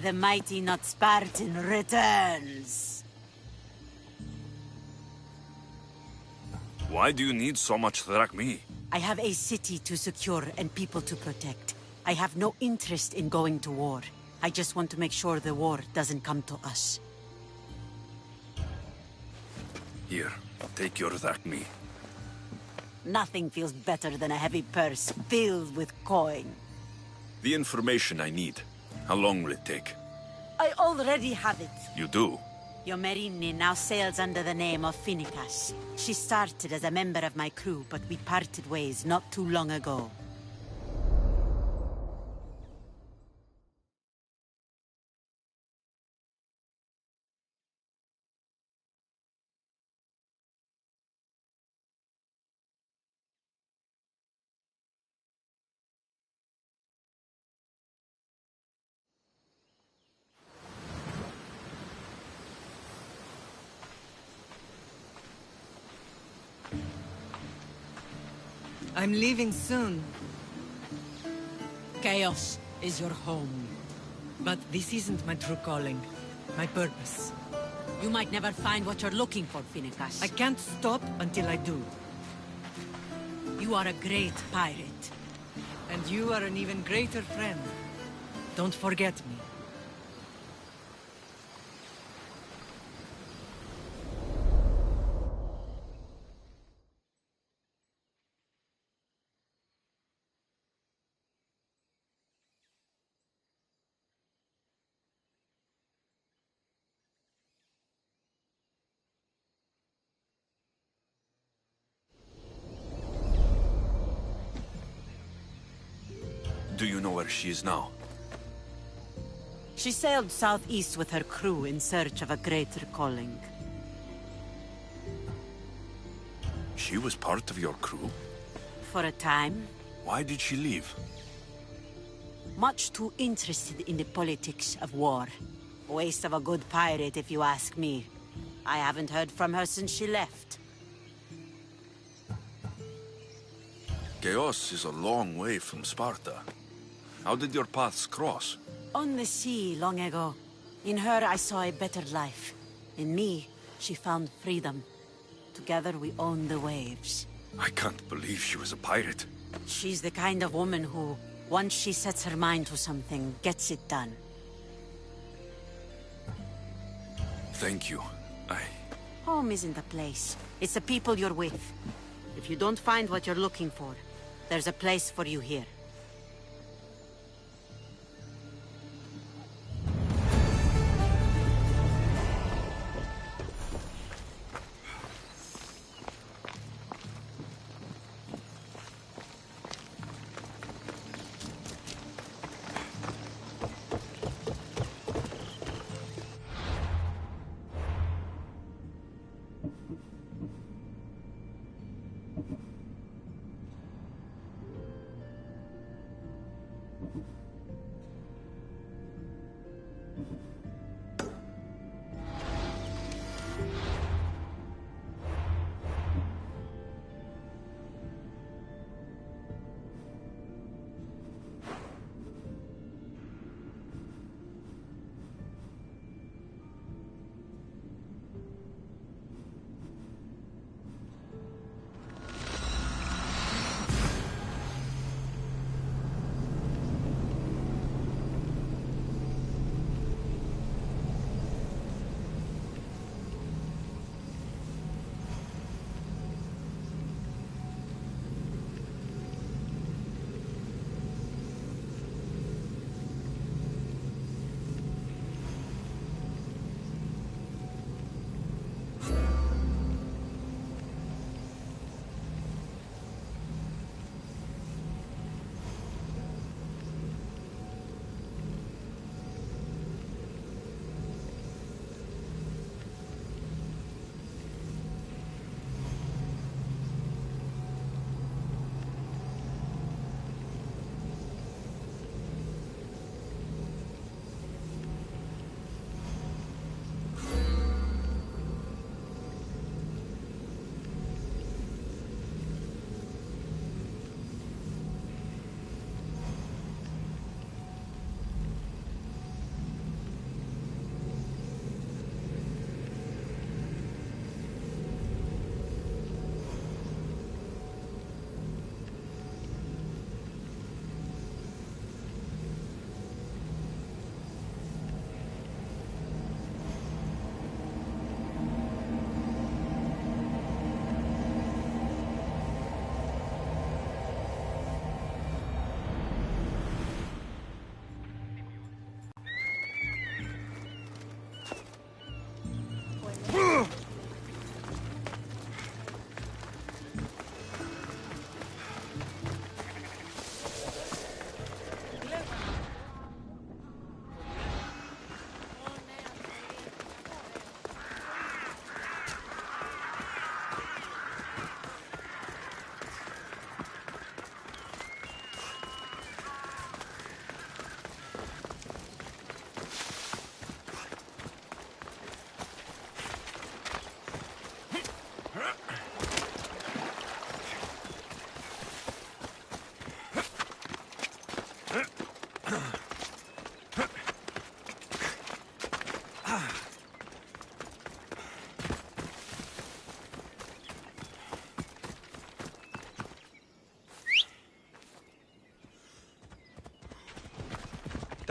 The mighty not Spartan returns. Why do you need so much drachmi? I have a city to secure and people to protect. I have no interest in going to war. I just want to make sure the war doesn't come to us. Here, take your drachmi. Nothing feels better than a heavy purse filled with coin. The information I need. How long will it take? I already have it. You do? Your Merini now sails under the name of Finikas. She started as a member of my crew, but we parted ways not too long ago. I'm leaving soon. Chaos is your home. But this isn't my true calling. My purpose. You might never find what you're looking for, Finikas. I can't stop until I do. You are a great pirate. And you are an even greater friend. Don't forget me. Do you know where she is now? She sailed southeast with her crew in search of a greater calling. She was part of your crew? For a time. Why did she leave? Much too interested in the politics of war. Waste of a good pirate, if you ask me. I haven't heard from her since she left. Chaos is a long way from Sparta. How did your paths cross? On the sea, long ago. In her, I saw a better life. In me, she found freedom. Together, we own the waves. I can't believe she was a pirate. She's the kind of woman who, once she sets her mind to something, gets it done. Thank you. Home isn't a place. It's the people you're with. If you don't find what you're looking for, there's a place for you here.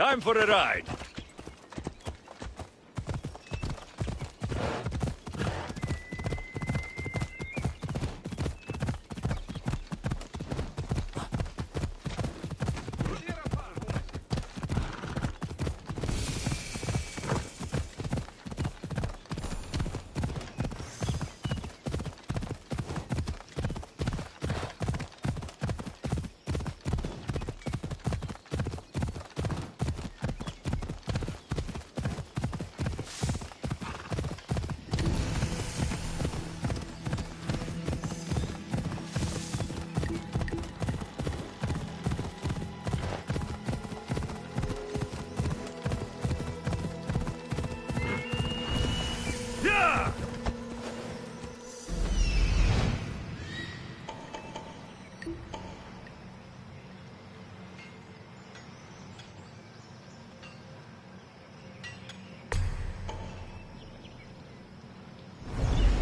Time for a ride.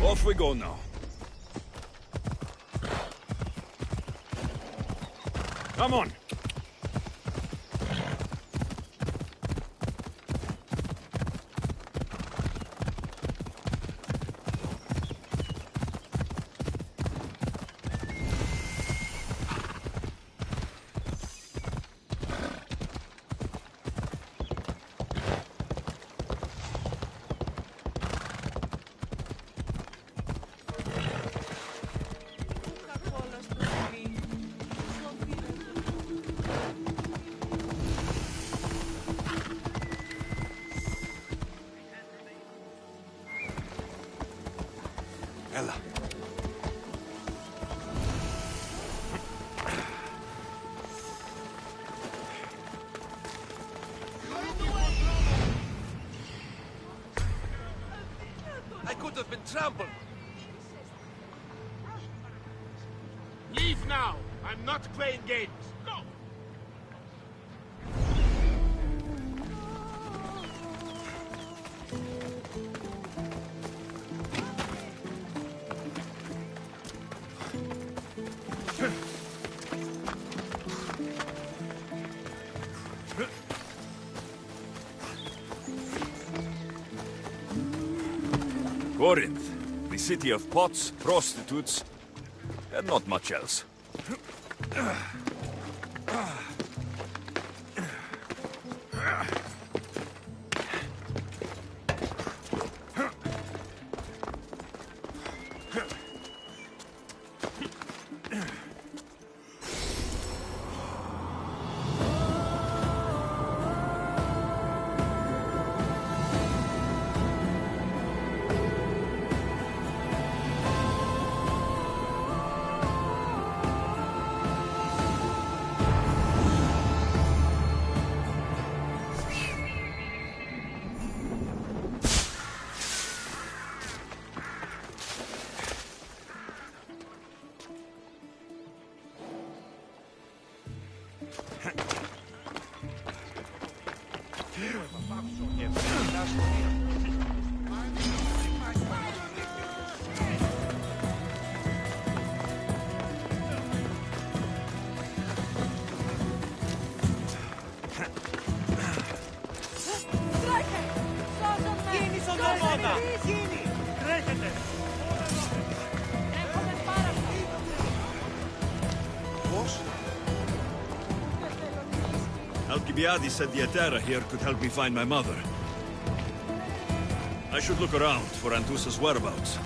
Off we go now. Come on. Ella. I could have been trampled. Leave now! I'm not playing games. Go! Corinth, the city of pots, prostitutes, and not much else. Alcibiades said the Atera here could help me find my mother. I should look around for Antusa's whereabouts.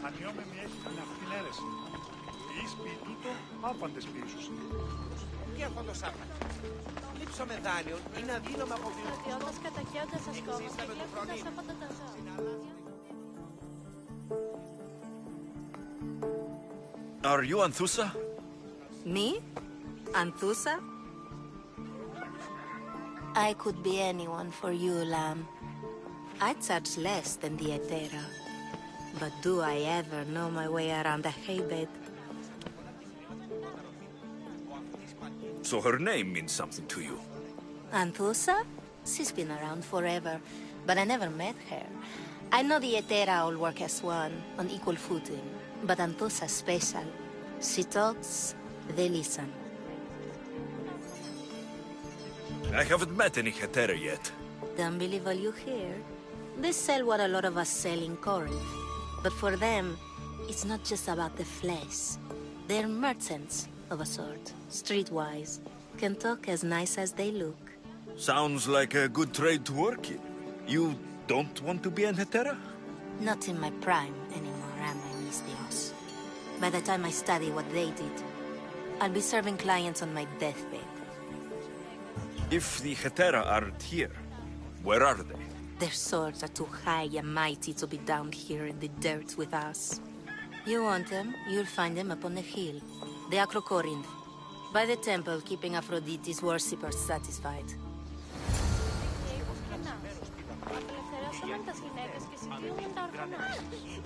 Ανιόμεμη έχει αυτήν αίρεση. Η ίσπη τούτο άφαντες ποιήσους. Τι έρχονται σάρκα. Λείψω με δάνειο είναι αδύναμο από την στρατιώτες κατακαίοντας ασκόμους και βλέποντας άφαντα τα ζώα. Are you Anthusa? Me? Anthusa? I could be anyone for you, Lamb. I charge less than the Etera. But do I ever know my way around a haybed? So her name means something to you. Anthusa? She's been around forever, but I never met her. I know the Etera all work as one, on equal footing. But Anthusa's special. She talks, they listen. I haven't met any Hetera yet. Don't believe all you hear. They sell what a lot of us sell in Corinth. But for them, it's not just about the flesh. They're merchants, of a sort, streetwise. Can talk as nice as they look. Sounds like a good trade to work in. You don't want to be an Hetera? Not in my prime anymore, am I, Mystios? By the time I study what they did, I'll be serving clients on my deathbed. If the Hetera aren't here, where are they? Their swords are too high and mighty to be down here in the dirt with us. You want them, you'll find them up on the hill. The Acrocorinth. By the temple, keeping Aphrodite's worshippers satisfied. Απελευθερώσαμε τις γυναίκες και συγκλίνουν τα οργανώσεις.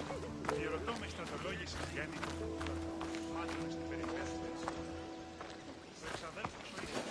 Διερωτώ με στρατολόγηση γέννη. Μάτωνες στην περιπέτειες. Ο εξαδέλφος ο ίδιος.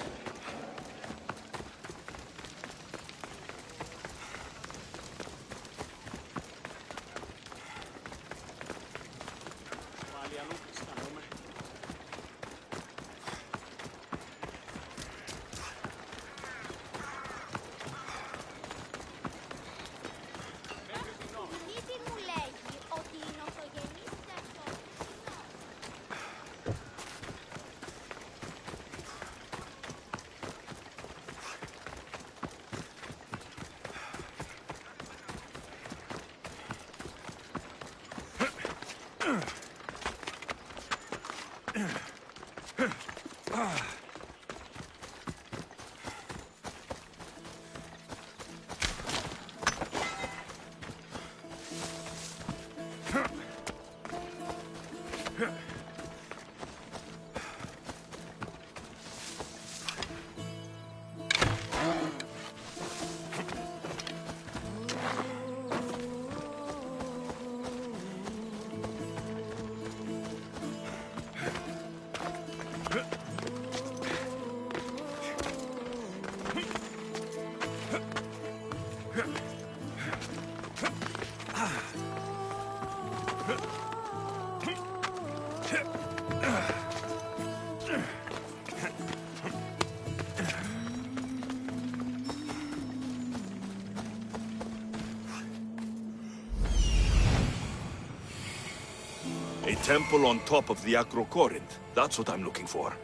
A temple on top of the Acrocorinth. That's what I'm looking for.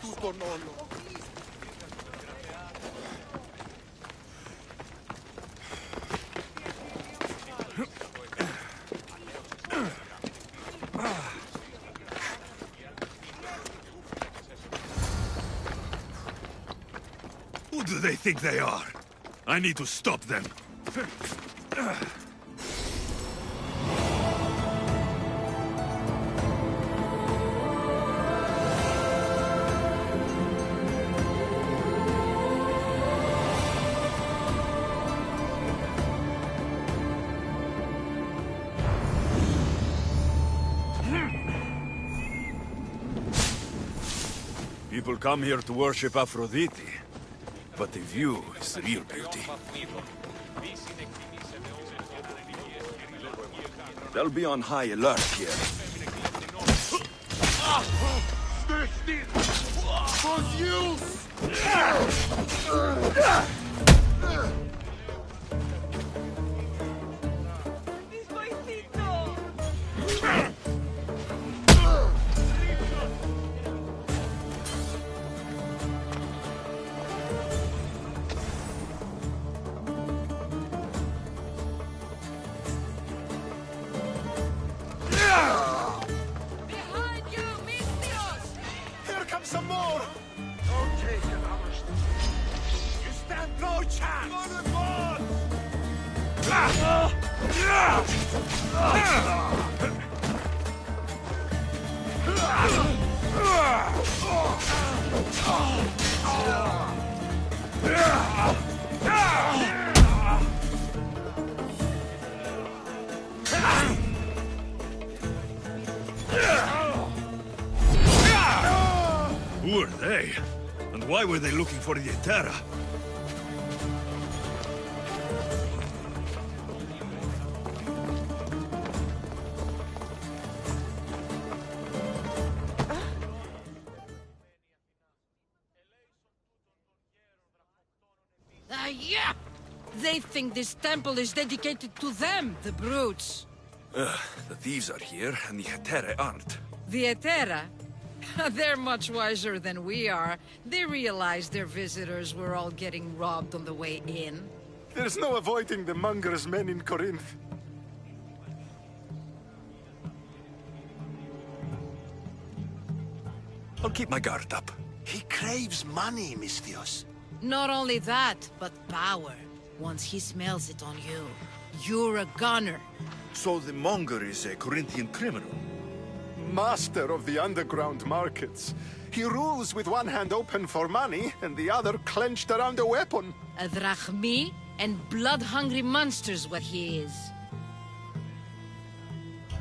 Τούτον όλο. do they think they are? I need to stop them. People come here to worship Aphrodite, but the view is the real beauty. They'll be on high alert here. Some more! Don't take it, you stand no chance! For the gods! Who are they? And why were they looking for the Etera? Yeah! They think this temple is dedicated to them, the brutes. The thieves are here, and the Etera aren't. The Etera? They're much wiser than we are. They realized their visitors were all getting robbed on the way in. There's no avoiding the monger's men in Corinth. I'll keep my guard up. He craves money, Misthios. Not only that, but power. Once he smells it on you, you're a gunner. So the monger is a Corinthian criminal? Master of the underground markets. He rules with one hand open for money and the other clenched around a weapon. A drachmi and blood-hungry monster's what he is.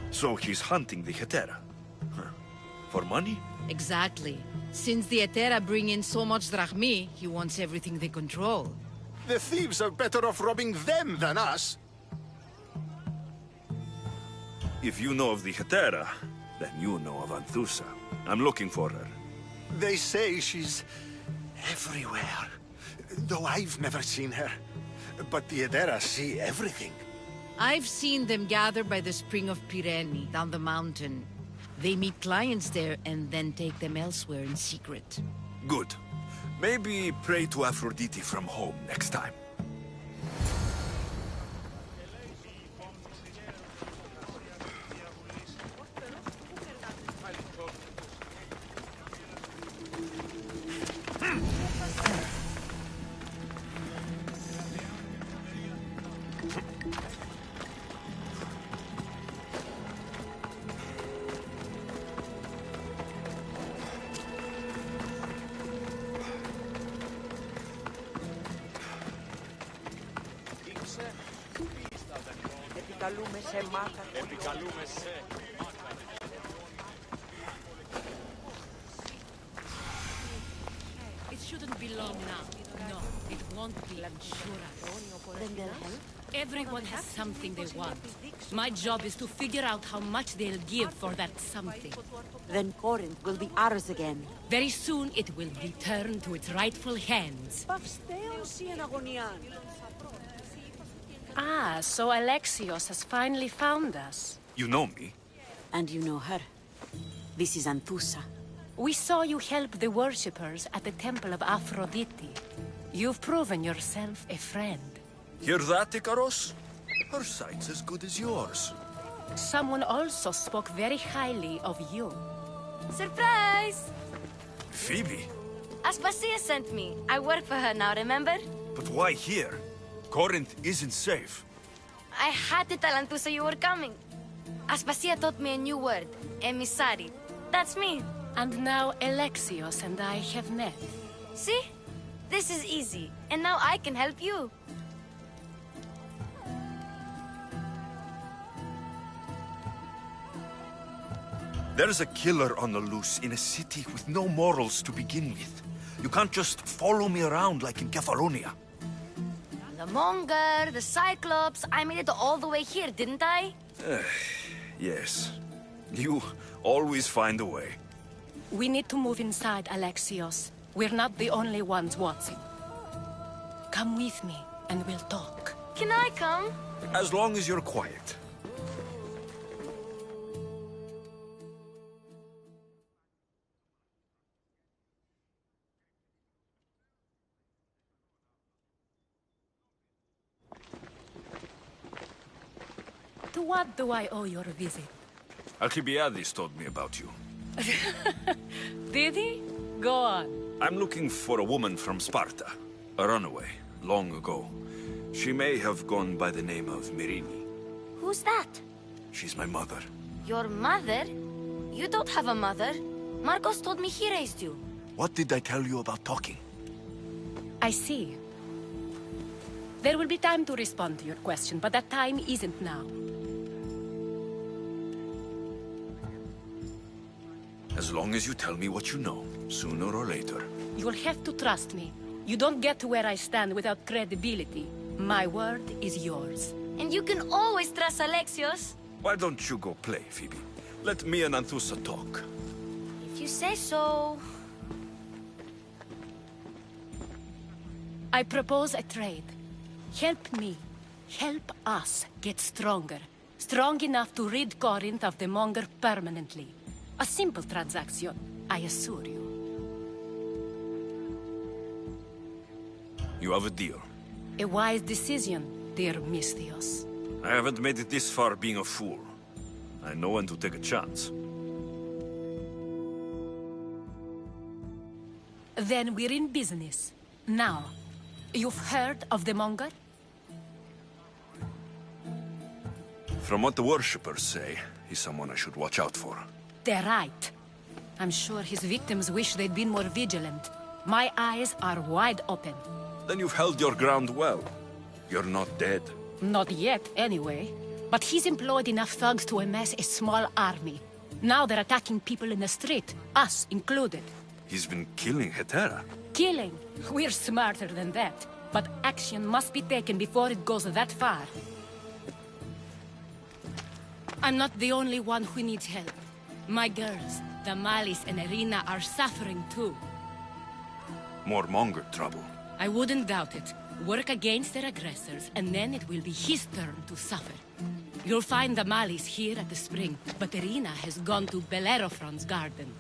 So he's hunting the Etera? Huh. For money? Exactly. Since the Etera bring in so much drachmi, he wants everything they control. The thieves are better off robbing them than us. If you know of the Etera, then you know of Anthusa. I'm looking for her. They say she's everywhere, though I've never seen her. But the Edera see everything. I've seen them gather by the spring of Pirene, down the mountain. They meet clients there and then take them elsewhere in secret. Good. Maybe pray to Aphrodite from home next time. It shouldn't be long now. No, it won't be, I'm sure. Then they'll help? Everyone has something they want. My job is to figure out how much they'll give for that something. Then Corinth will be ours again. Very soon it will return to its rightful hands. Ah, so Alexios has finally found us. You know me? And you know her. This is Anthusa. We saw you help the worshippers at the Temple of Aphrodite. You've proven yourself a friend. Hear that, Ikaros? Her sight's as good as yours. Someone also spoke very highly of you. Surprise! Phoebe? Aspasia sent me. I work for her now, remember? But why here? Corinth isn't safe. I had to tell Antusa you were coming. Aspasia taught me a new word, emissary. That's me. And now Alexios and I have met. See? This is easy. And now I can help you. There's a killer on the loose in a city with no morals to begin with. You can't just follow me around like in Kefalonia. The Monger, the Cyclops, I made it all the way here, didn't I? Yes. You always find a way. We need to move inside, Alexios. We're not the only ones watching. Come with me, and we'll talk. Can I come? As long as you're quiet. To what do I owe your visit? Alcibiades told me about you. Did he? Go on. I'm looking for a woman from Sparta. A runaway, long ago. She may have gone by the name of Myrrhine. Who's that? She's my mother. Your mother? You don't have a mother. Marcos told me he raised you. What did I tell you about talking? I see. There will be time to respond to your question, but that time isn't now. As long as you tell me what you know, sooner or later. You'll have to trust me. You don't get to where I stand without credibility. My word is yours. And you can always trust Alexios. Why don't you go play, Phoebe? Let me and Anthusa talk. If you say so. I propose a trade. Help me. Help us get stronger. Strong enough to rid Corinth of the Monger permanently. A simple transaction, I assure you. You have a deal. A wise decision, dear Misthios. I haven't made it this far being a fool. I know when to take a chance. Then we're in business. Now, you've heard of the Monger? From what the worshippers say, he's someone I should watch out for. They're right. I'm sure his victims wish they'd been more vigilant. My eyes are wide open. Then you've held your ground well. You're not dead. Not yet, anyway. But he's employed enough thugs to amass a small army. Now they're attacking people in the street, us included. He's been killing Hetera. Killing? We're smarter than that. But action must be taken before it goes that far. I'm not the only one who needs help. My girls, Damalis and Irina, are suffering too. More Monger trouble. I wouldn't doubt it. Work against their aggressors, and then it will be his turn to suffer. You'll find Damalis here at the spring, but Irina has gone to Bellerophon's garden.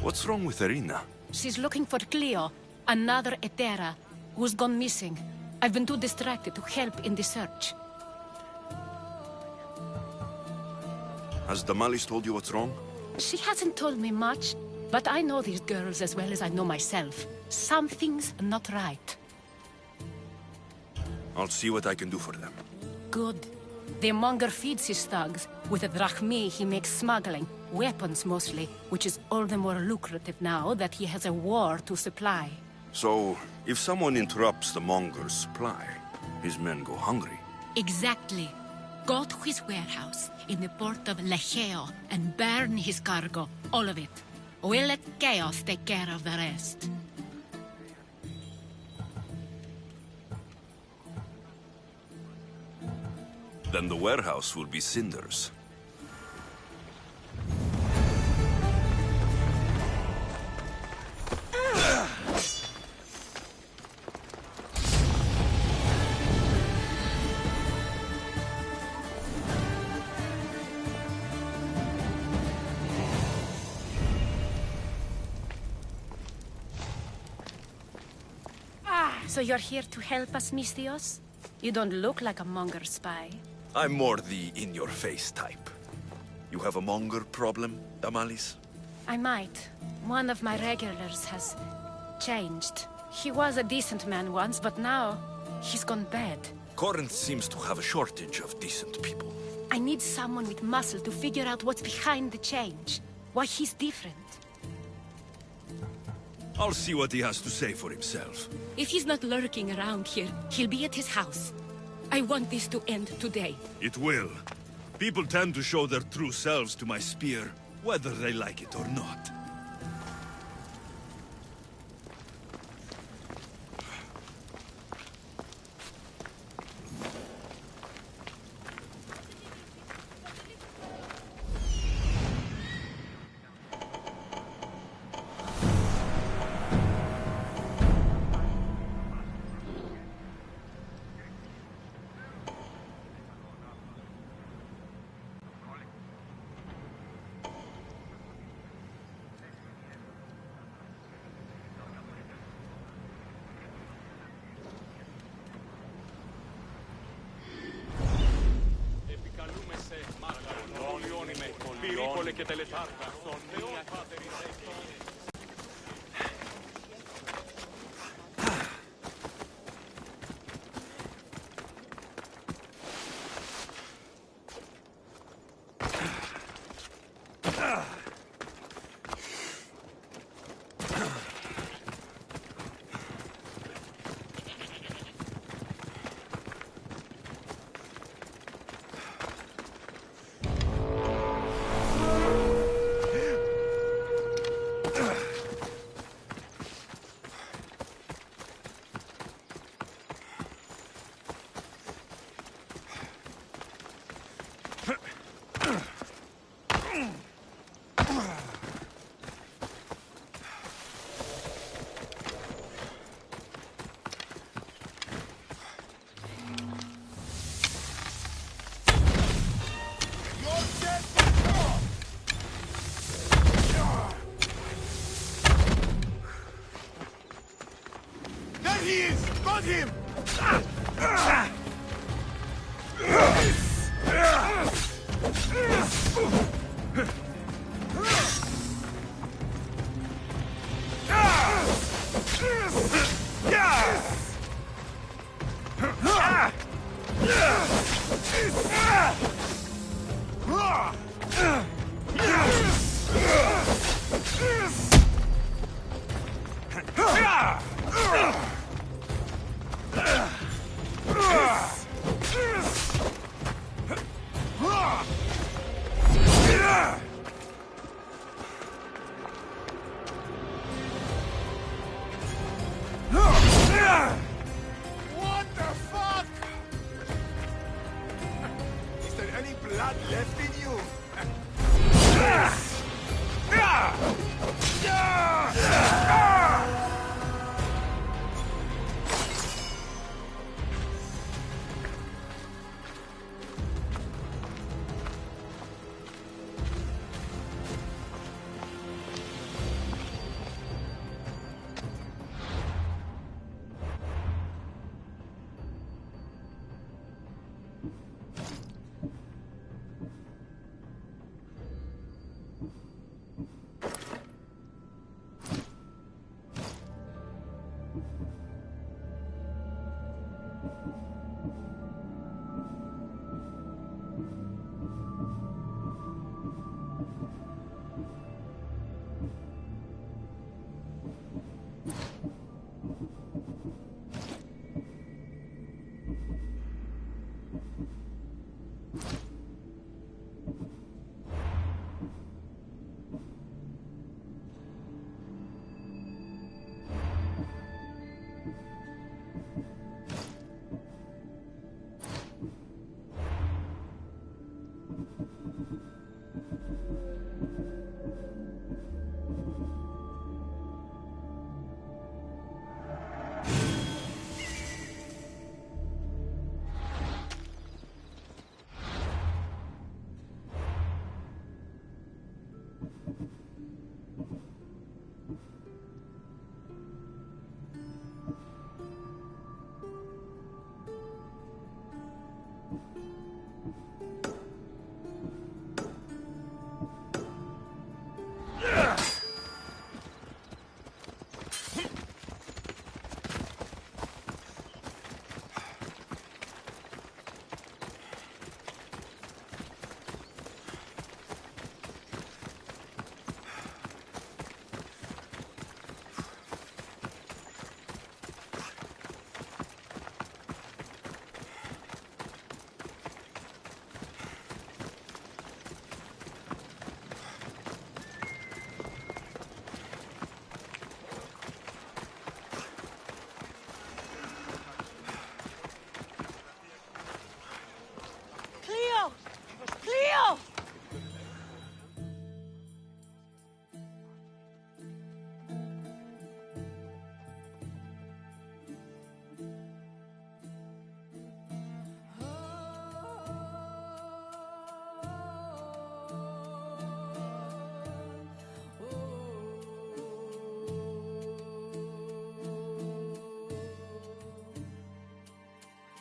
What's wrong with Irina? She's looking for Cleo, another Hetera, who's gone missing. I've been too distracted to help in the search. Has Damalis told you what's wrong? She hasn't told me much, but I know these girls as well as I know myself. Something's not right. I'll see what I can do for them. Good. The Monger feeds his thugs. With the drachmi, he makes smuggling. Weapons, mostly, which is all the more lucrative now that he has a war to supply. So, if someone interrupts the Monger's supply, his men go hungry. Exactly. Go to his warehouse in the port of Lecheo and burn his cargo, all of it. We'll let chaos take care of the rest. Then the warehouse will be cinders. So you're here to help us, Misthios? You don't look like a Monger spy. I'm more the in-your-face type. You have a Monger problem, Damalis? I might. One of my regulars has changed. He was a decent man once, but now he's gone bad. Corinth seems to have a shortage of decent people. I need someone with muscle to figure out what's behind the change. Why he's different. I'll see what he has to say for himself. If he's not lurking around here, he'll be at his house. I want this to end today. It will. People tend to show their true selves to my spear, whether they like it or not. him!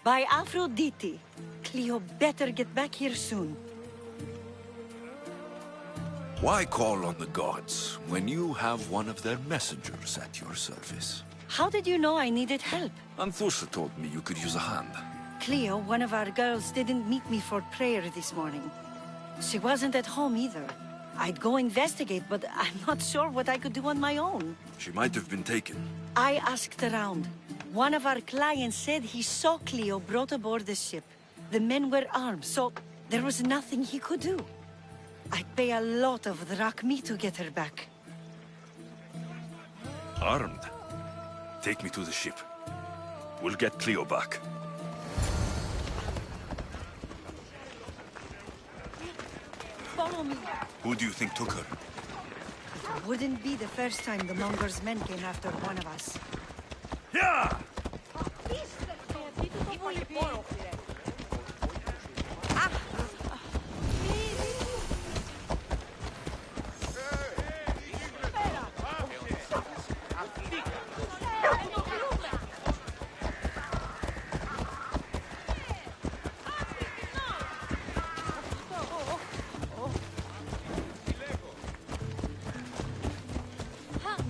By Aphrodite. Cleo better get back here soon. Why call on the gods when you have one of their messengers at your service? How did you know I needed help? Anthusa told me you could use a hand. Cleo, one of our girls, didn't meet me for prayer this morning. She wasn't at home either. I'd go investigate, but I'm not sure what I could do on my own. She might have been taken. I asked around. One of our clients said he saw Cleo brought aboard the ship. The men were armed, so there was nothing he could do. I'd pay a lot of drachmi to get her back. Armed? Take me to the ship. We'll get Cleo back. Follow me. Who do you think took her? It wouldn't be the first time the Monger's men came after one of us. Yeah!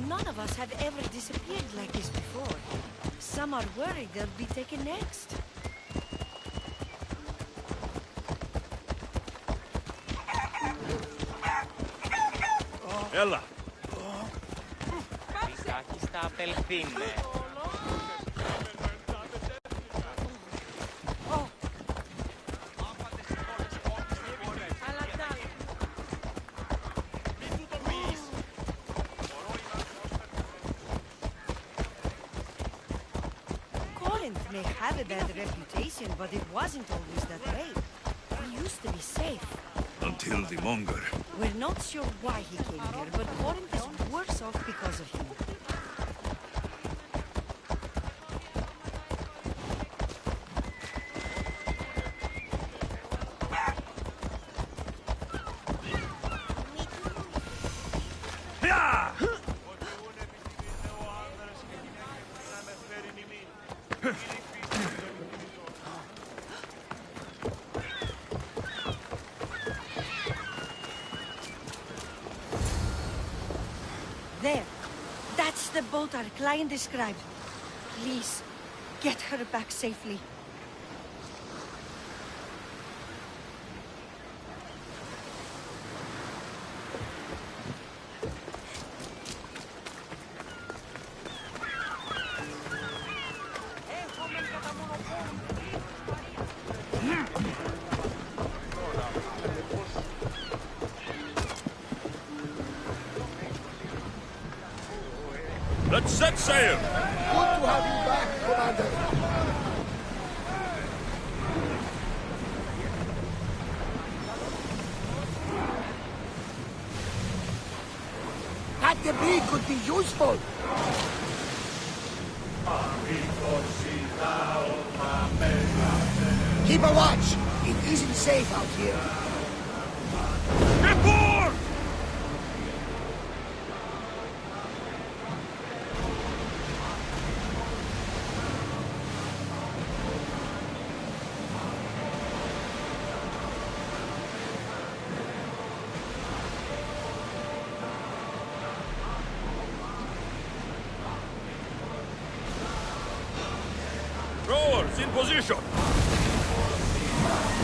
None of us have ever disappeared like this before. Some are worried they'll be taken next. Ella! Λιγάκι στα απελθύνε. Corinth may have a bad reputation, but it wasn't always that way. We used to be safe. Until the Monger. We're not sure why he came here, but Corinth is worse off because of him. There. That's the boat our client described. Please, get her back safely. Let's set sail! Good to have you back, Commander. That debris could be useful. Keep a watch. It isn't safe out here. Get aboard! Rowers in position!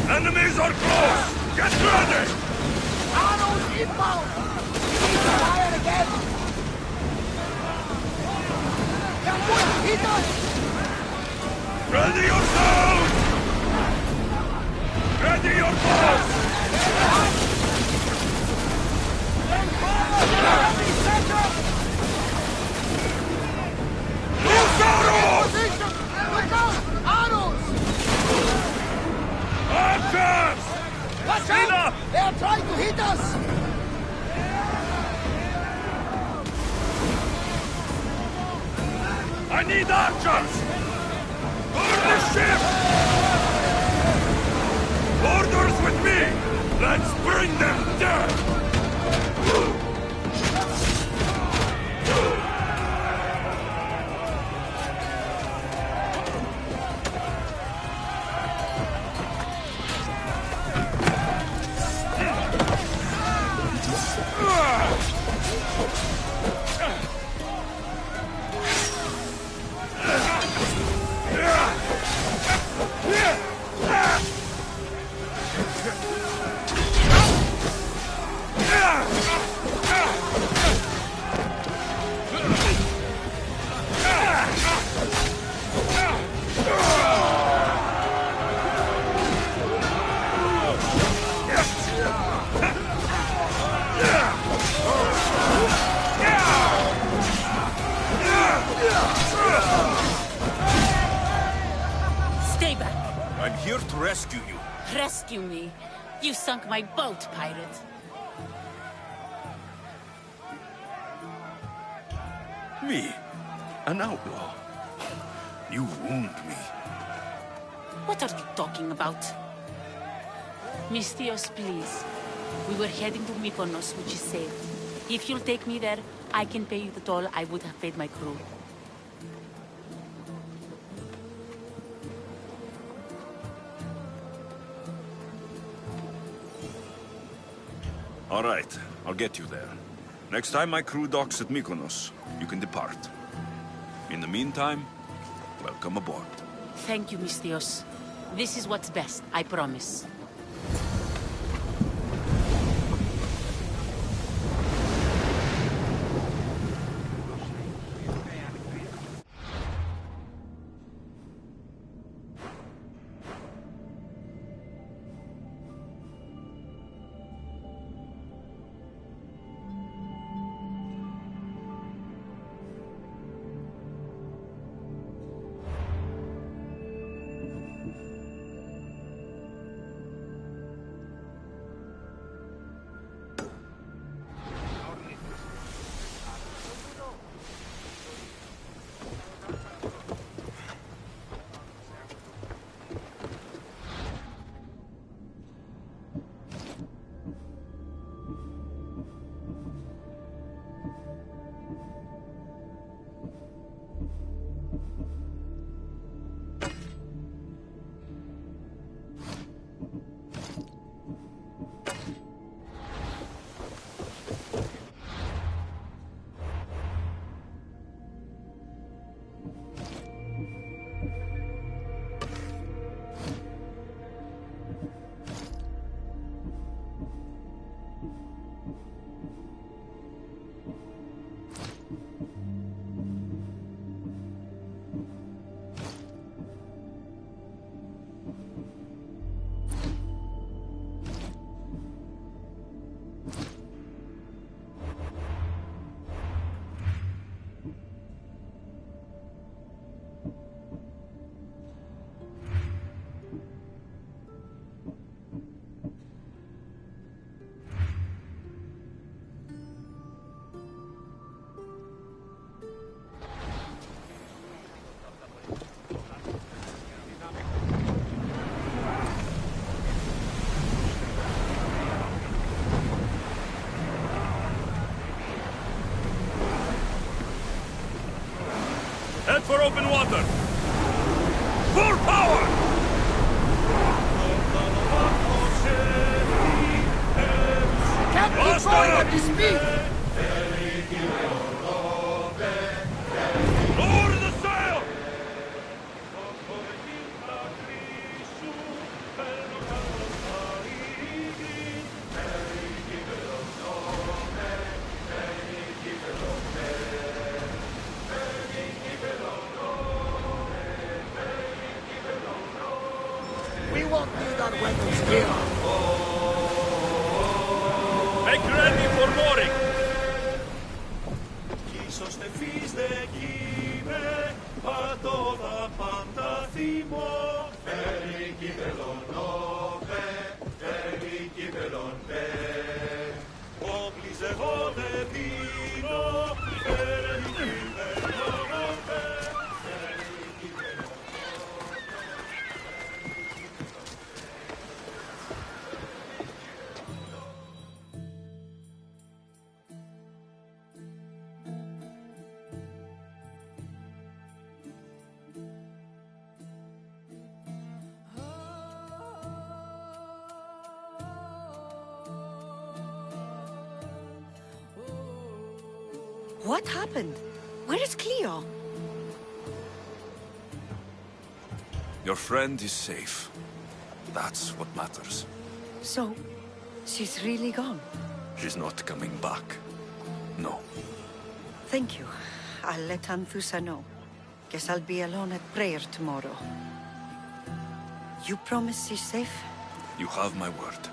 Enemies are close! Get ready! Arrows inbound! We need to fire again! They're going to hit us! Ready yourselves! Ready your bows! Loose arrows! Look out! Arrows! Archers! Watch out! They are trying to hit us! I need archers! Board the ship! Orders with me! Let's bring them down! to rescue you. Rescue me. You sunk my boat, pirate. Me? An outlaw? You wound me. What are you talking about? Misthios, please. We were heading to Mykonos, which is safe. If you'll take me there, I can pay you the toll I would have paid my crew. All right, I'll get you there. Next time my crew docks at Mykonos, you can depart. In the meantime, welcome aboard. Thank you, Misthios. This is what's best, I promise. Head for open water! Full power! Can't keep going at this speed! Lower the sail! We won't need our weapons here. Make ready for mooring! Ίσως τεφείς δεκείμαι, πατώδα πάντα θυμώ. Φέρει κύπελον όπε, φέρει κύπελον πέ. Όπλης εγώ δε δίνω, φέρει κύπελον όπε, φέρει κύπελον What happened? Where is Cleo? Your friend is safe. That's what matters. So, she's really gone? She's not coming back. No. Thank you. I'll let Anthusa know. Guess I'll be alone at prayer tomorrow. You promise she's safe? You have my word.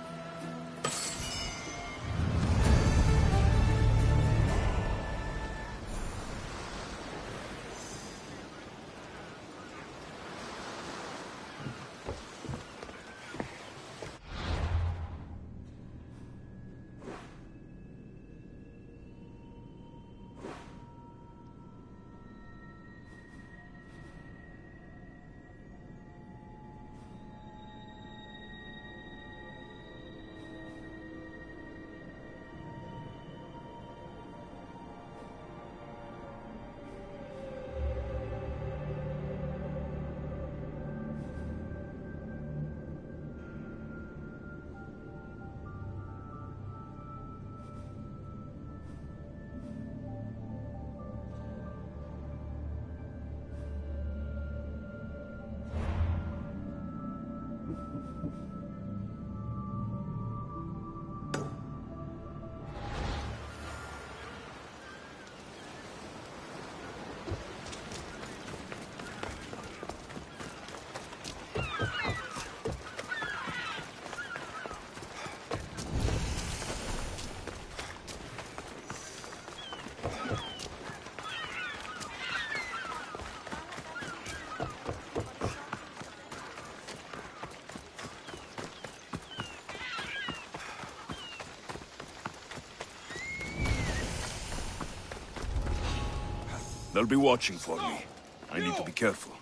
They'll be watching for me. I need to be careful.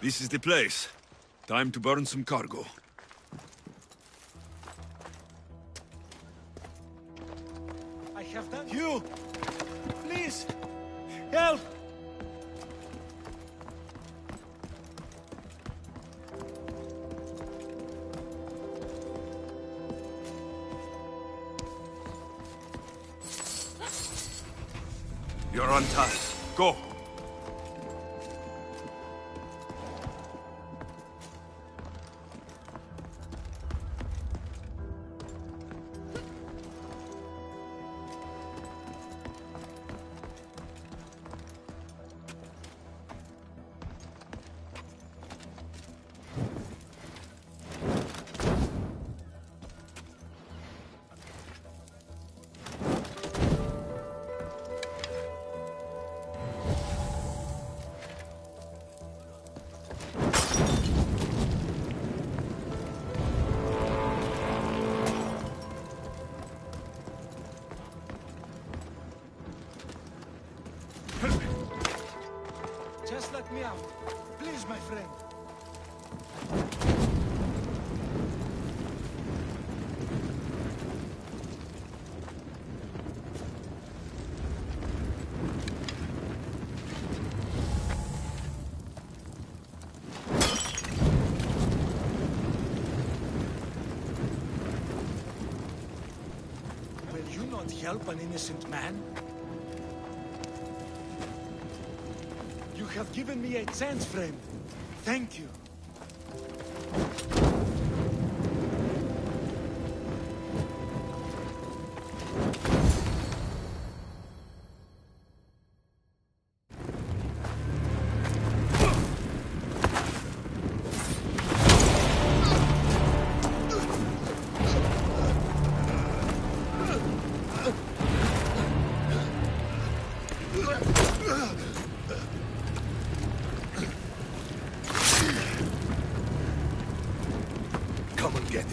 This is the place. Time to burn some cargo. I have done you! Please! Help! You're untied. Go! Just let me out. Please, my friend. Will you not help an innocent man? You have given me a chance, friend. Thank you. Come and get it.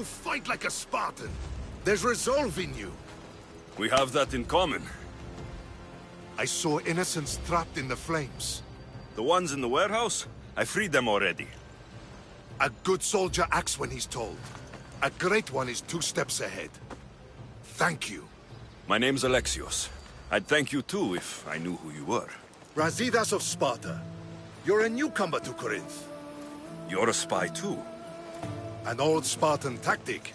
You fight like a Spartan. There's resolve in you. We have that in common. I saw innocents trapped in the flames. The ones in the warehouse? I freed them already. A good soldier acts when he's told. A great one is 2 steps ahead. Thank you. My name's Alexios. I'd thank you too if I knew who you were. Brasidas of Sparta. You're a newcomer to Corinth. You're a spy too. An old Spartan tactic.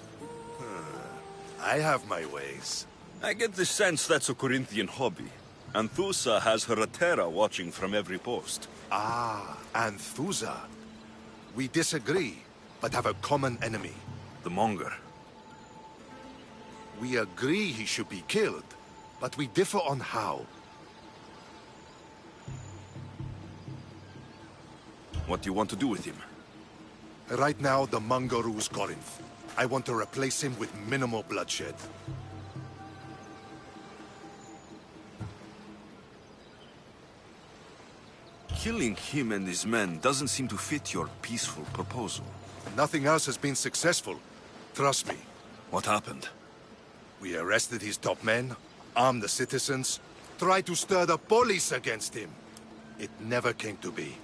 I have my ways. I get the sense that's a Corinthian hobby. Anthusa has her Atera watching from every post. Ah, Anthusa. We disagree, but have a common enemy. The Monger. We agree he should be killed, but we differ on how. What do you want to do with him? Right now, the Monger rules Corinth. I want to replace him with minimal bloodshed. Killing him and his men doesn't seem to fit your peaceful proposal. Nothing else has been successful. Trust me. What happened? We arrested his top men, armed the citizens, tried to stir the police against him. It never came to be.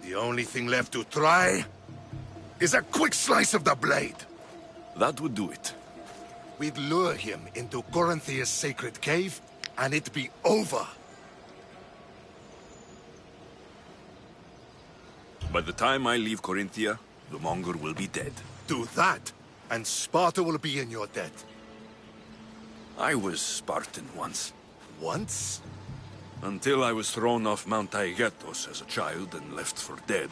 The only thing left to try is a quick slice of the blade. That would do it. We'd lure him into Corinthia's sacred cave, and it'd be over. By the time I leave Corinthia, the Monger will be dead. Do that, and Sparta will be in your debt. I was Spartan once. Once? Until I was thrown off Mount Taygetos as a child and left for dead.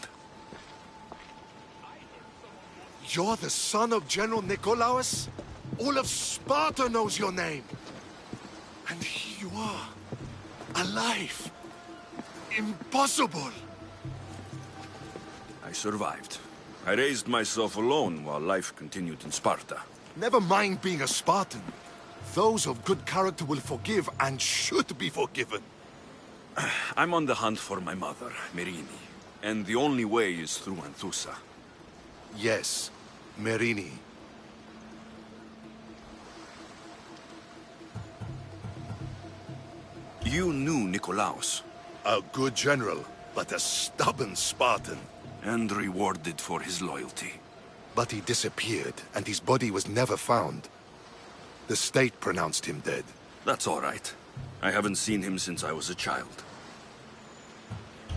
You're the son of General Nikolaos? All of Sparta knows your name. And here you are, alive. Impossible. I survived. I raised myself alone while life continued in Sparta. Never mind being a Spartan. Those of good character will forgive and should be forgiven. I'm on the hunt for my mother, Merini. And the only way is through Anthusa. Yes, Merini. You knew Nikolaos. A good general, but a stubborn Spartan. And rewarded for his loyalty. But he disappeared, and his body was never found. The state pronounced him dead. That's all right. I haven't seen him since I was a child.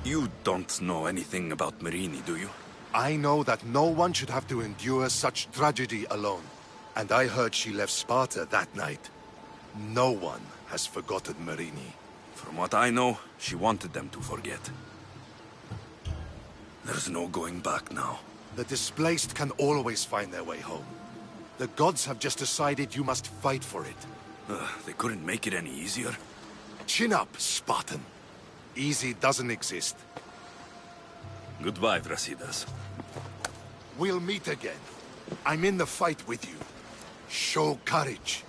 You don't know anything about Merini, do you? I know that no one should have to endure such tragedy alone. And I heard she left Sparta that night. No one has forgotten Merini. From what I know, she wanted them to forget. There's no going back now. The displaced can always find their way home. The gods have just decided you must fight for it. They couldn't make it any easier. Chin up, Spartan. Easy doesn't exist. Goodbye, Brasidas. We'll meet again. I'm in the fight with you. Show courage.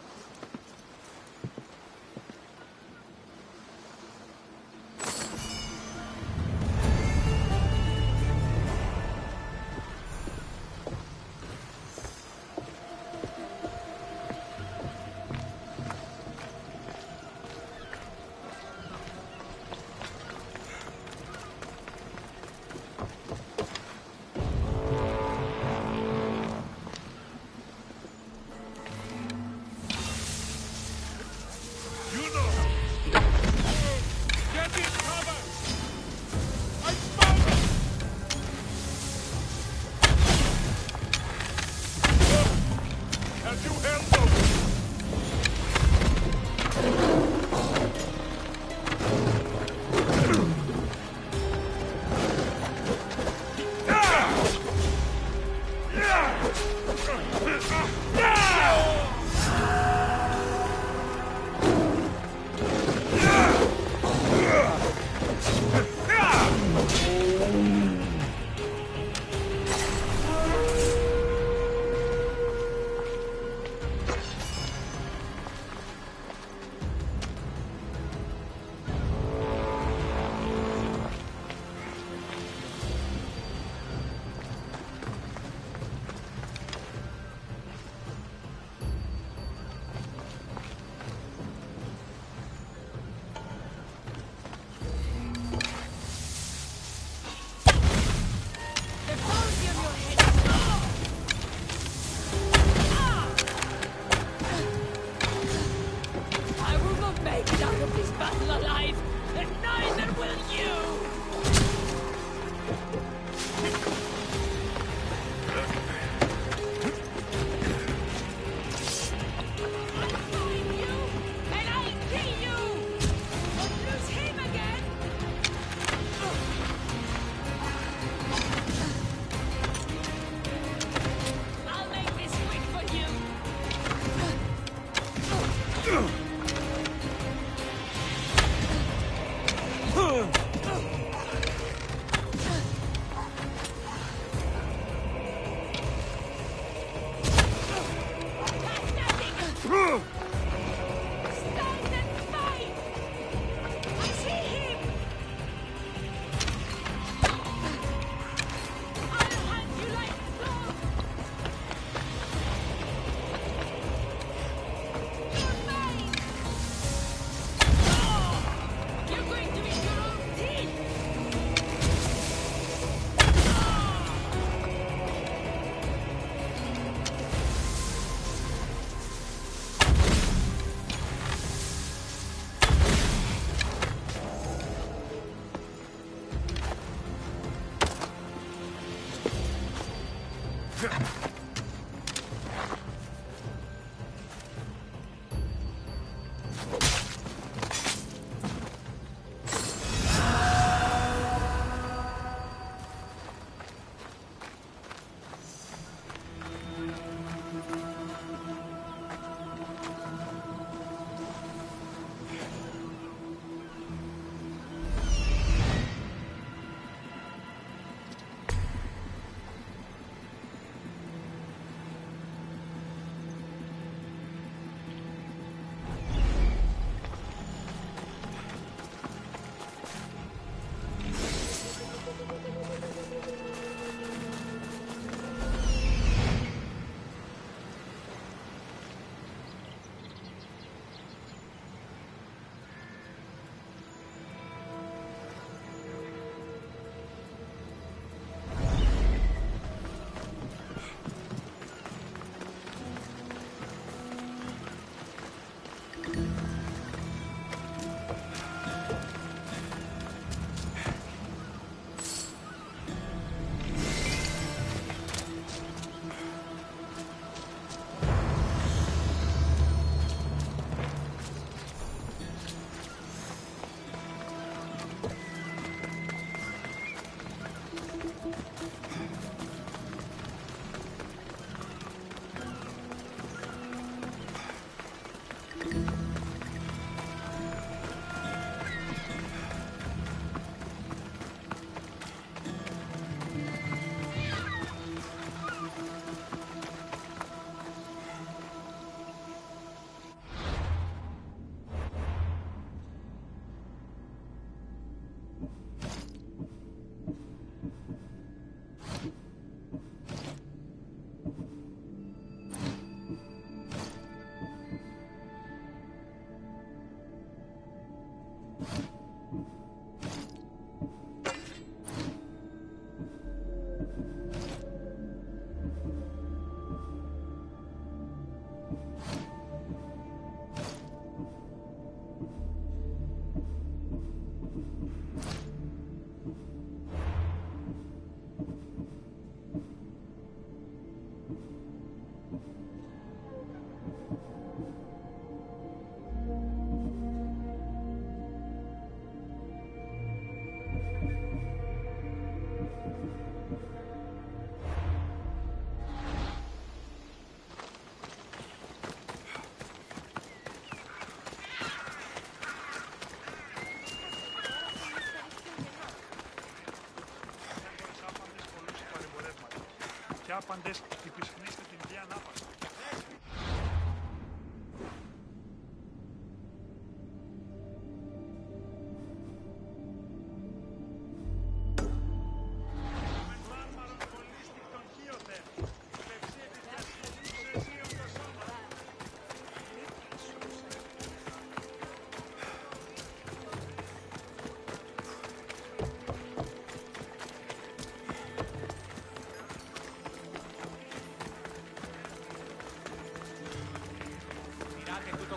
Και άπαντες υπησχνίστε την βία ανάπασα.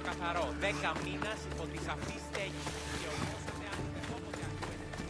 Καθαρό, 10 μήνας υπό τη σαφή στέγη. Και ορμόσατε αν υπερκόποτε ακούετε.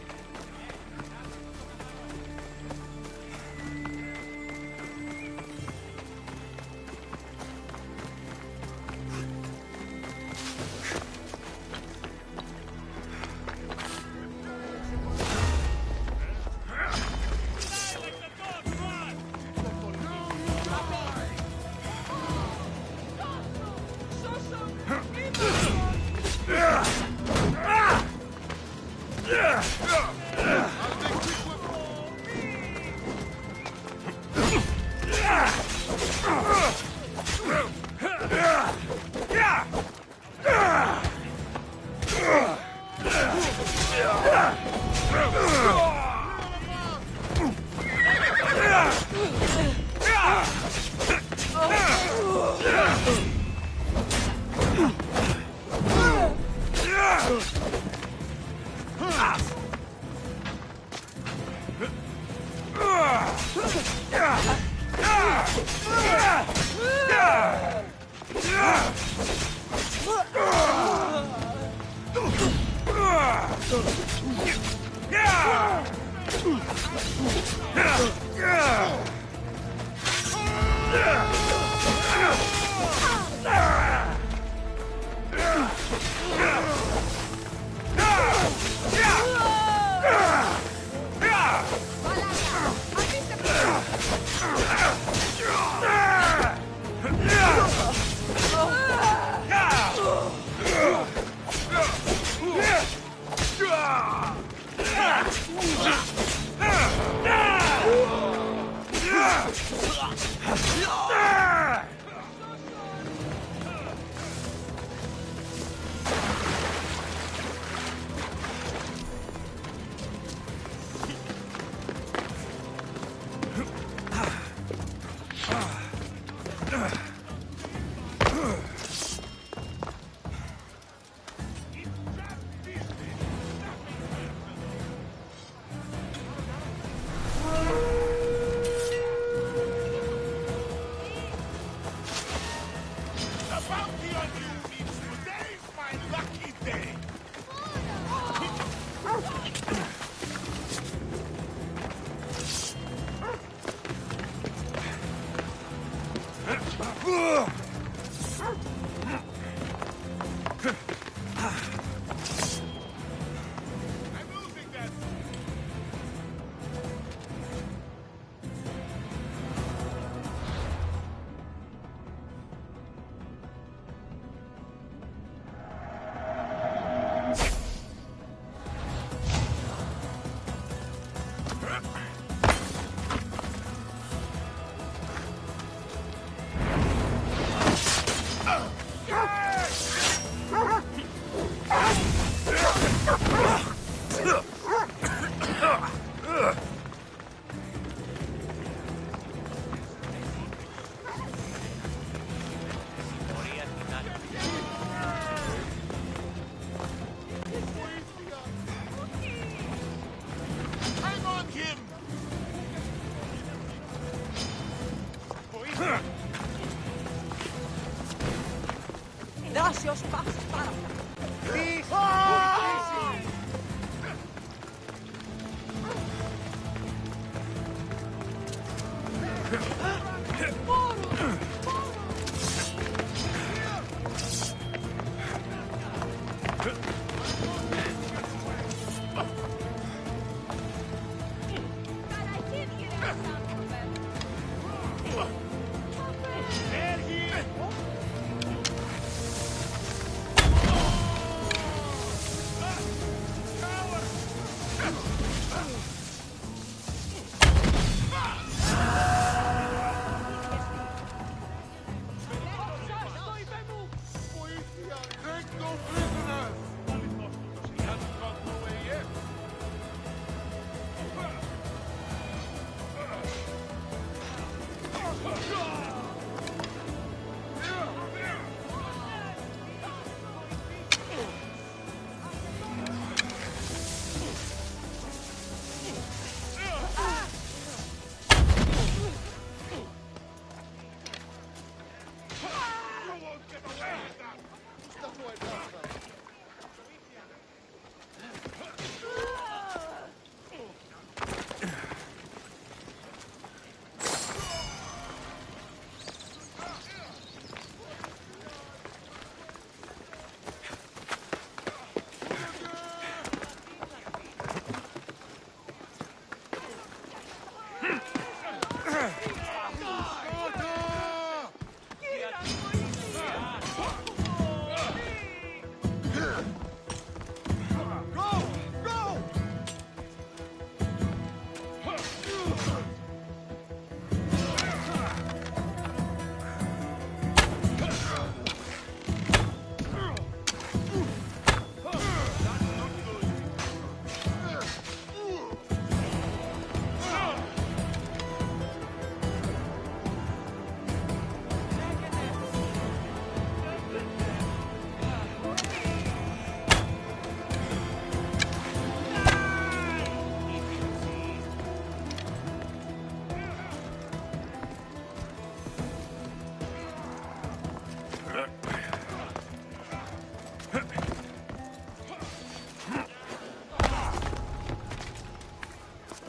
Δάσιος πας πάρα.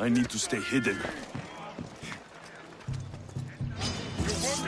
I need to stay hidden. You want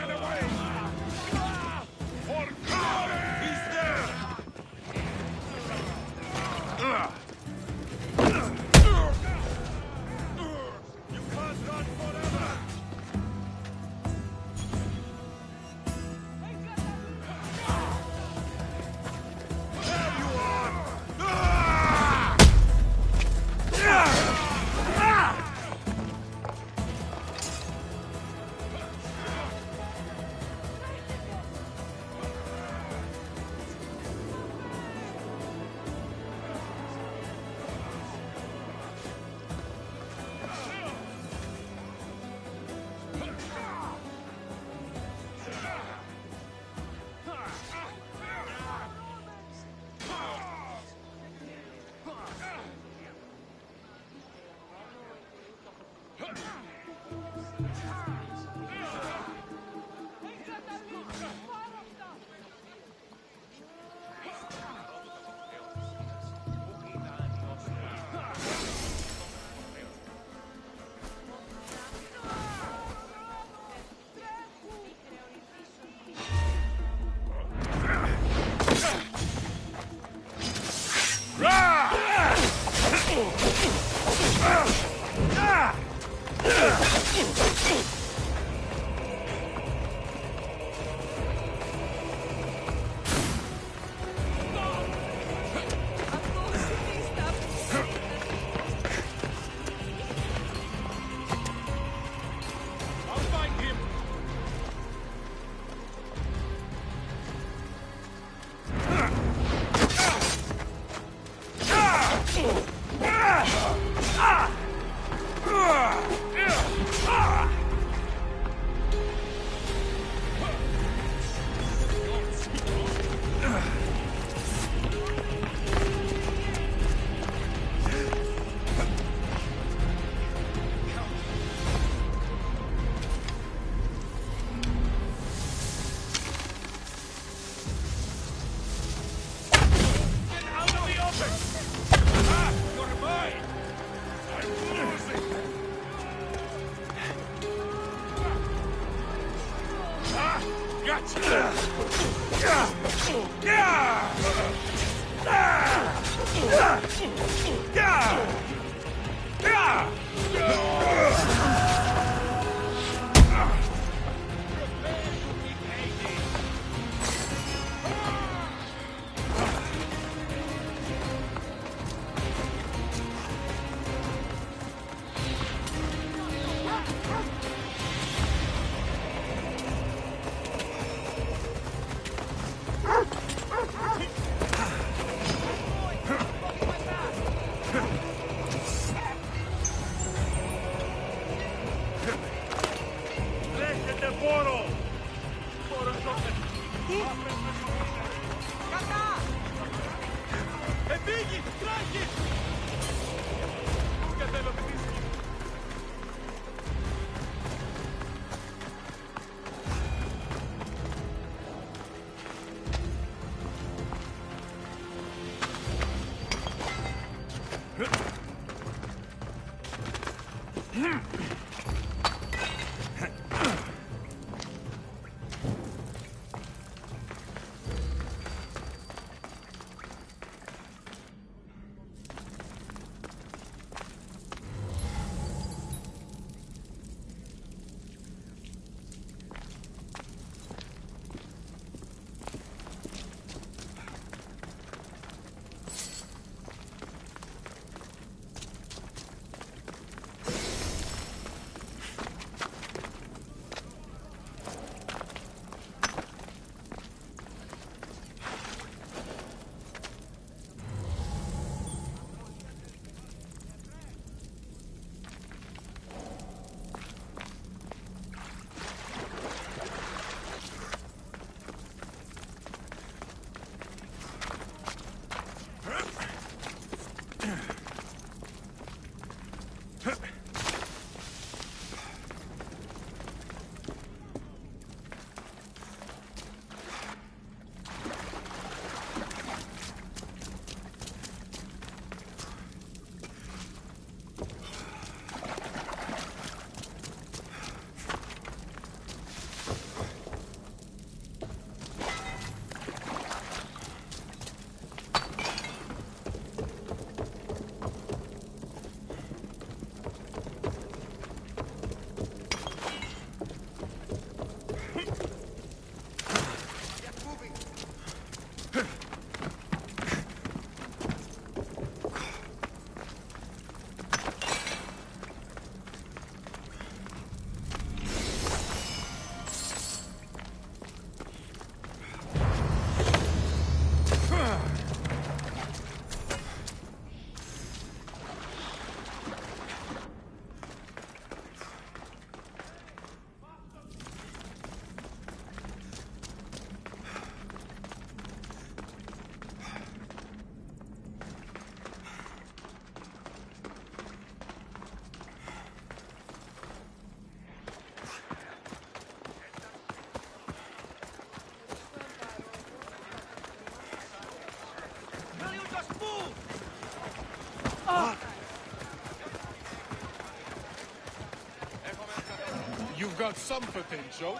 You've got some potential.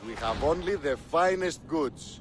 We have only the finest goods.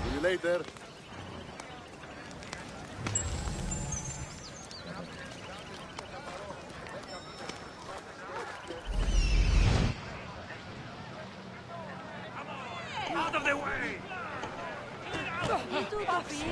See you later. Out of the way! You too, Puppy.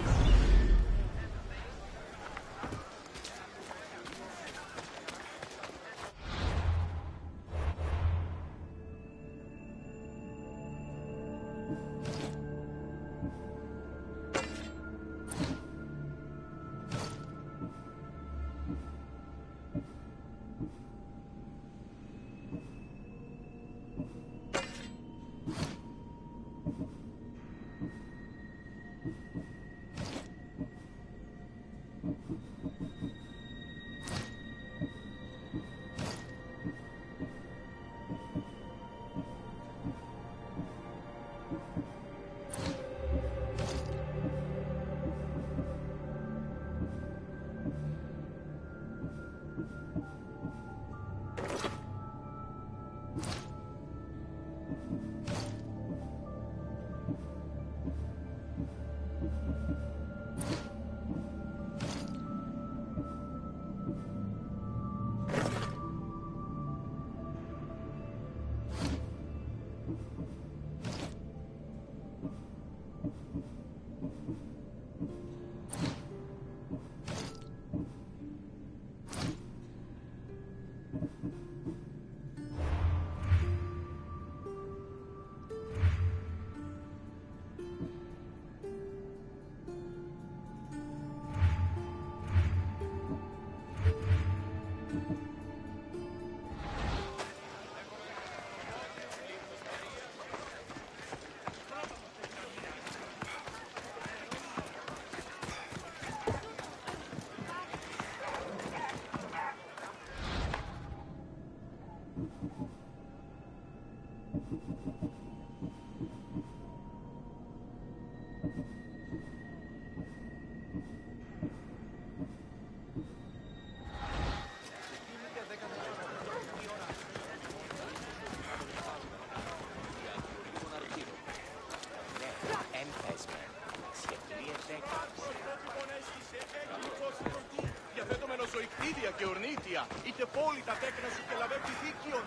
Διαθέτω ζωηκτήρια και ορνήθια. Είτε πόλη τα τέκνα σου και λαβεύει δίκαιον.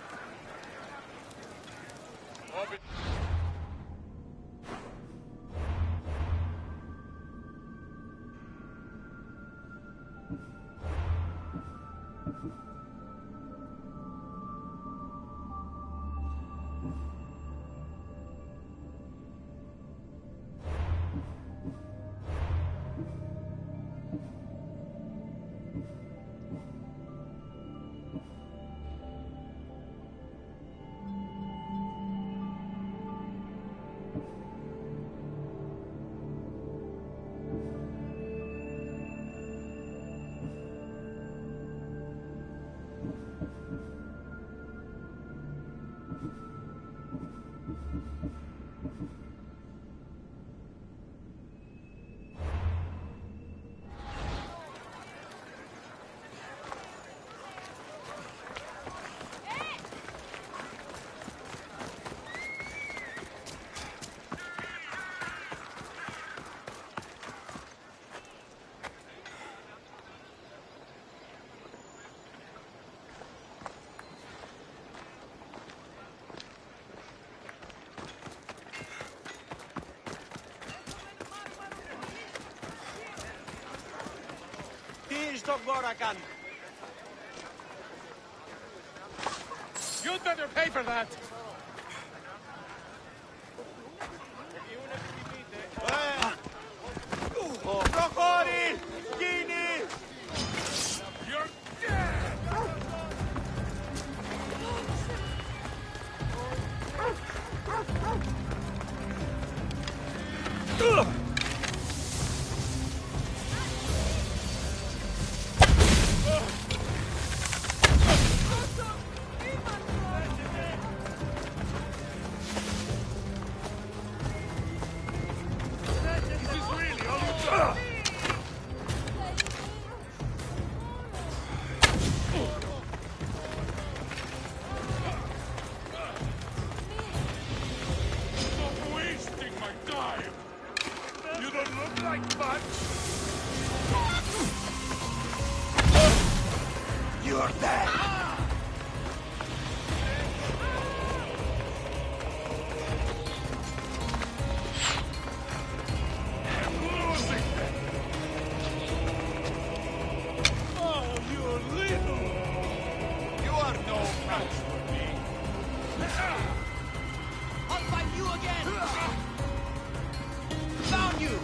Gorakan. You'd better pay for that. Prokori! Gini! You're dead! You're dead! I'm losing them! Oh, you little! You are no match for me! I'll fight you again! Found you!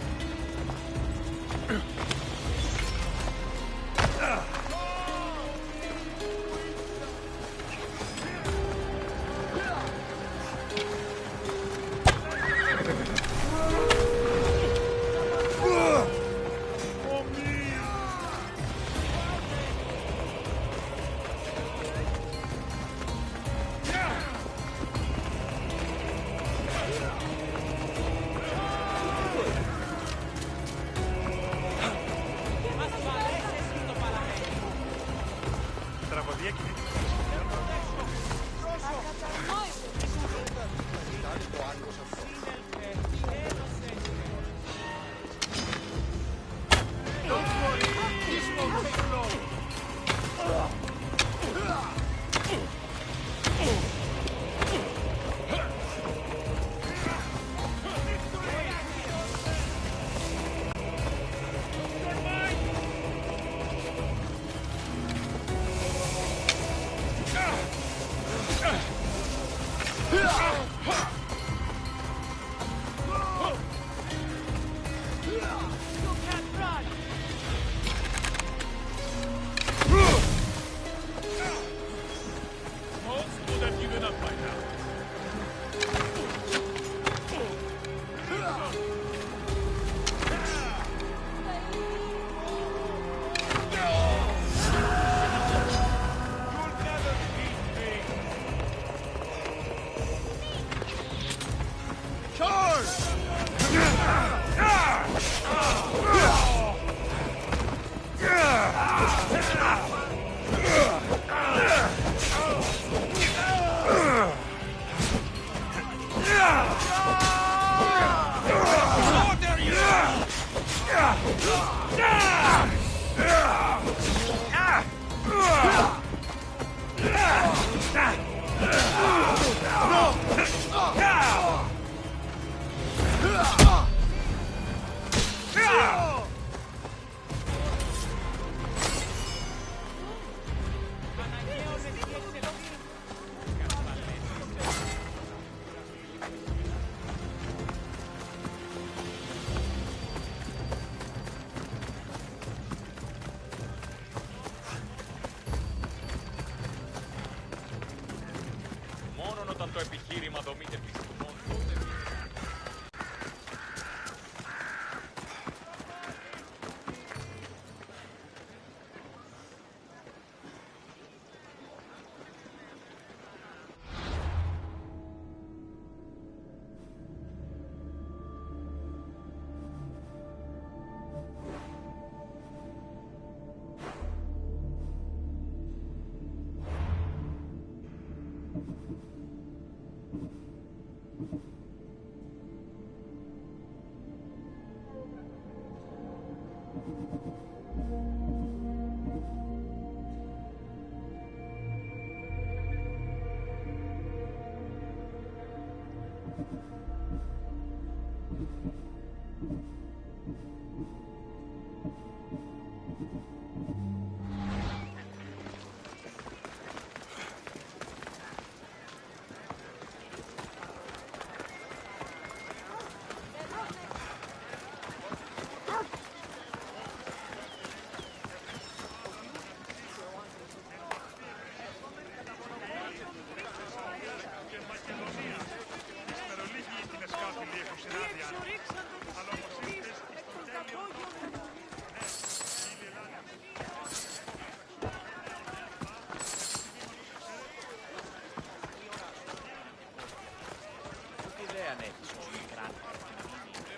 έκανε ίσως μικρά να μείνει.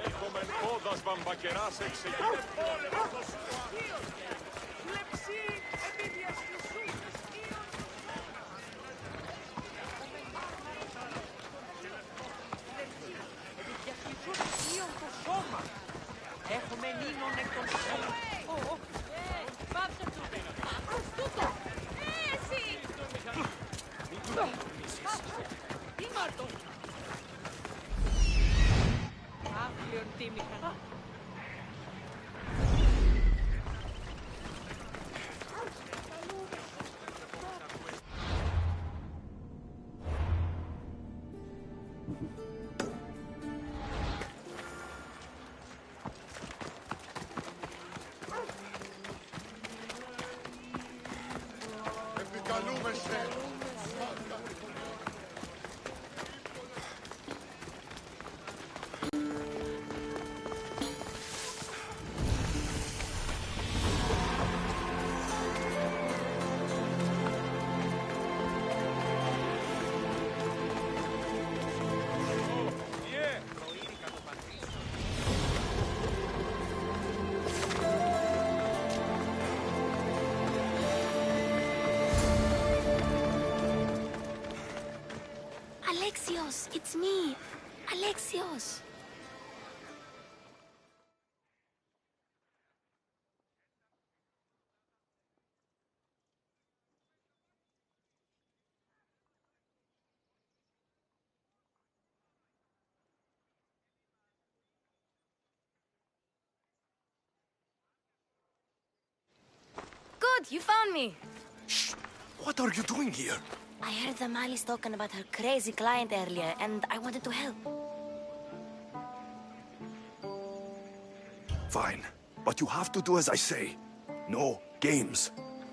Έχουμε πόδας βαμβακεράς εξεγείρευε. Λεψί επί διασχισούς Ιον το σώμα. Έχουμε μείνον εκ των σώμα. Πάψε του. Ας τούτο. Εσύ. Τι μάρτον. Άγλιον τίμηχα. Επικαλούμεσαι. Alexios, it's me. Alexios. Good, you found me. Shh! What are you doing here? I heard the Mali's talking about her crazy client earlier, and I wanted to help. Fine. But you have to do as I say. No games.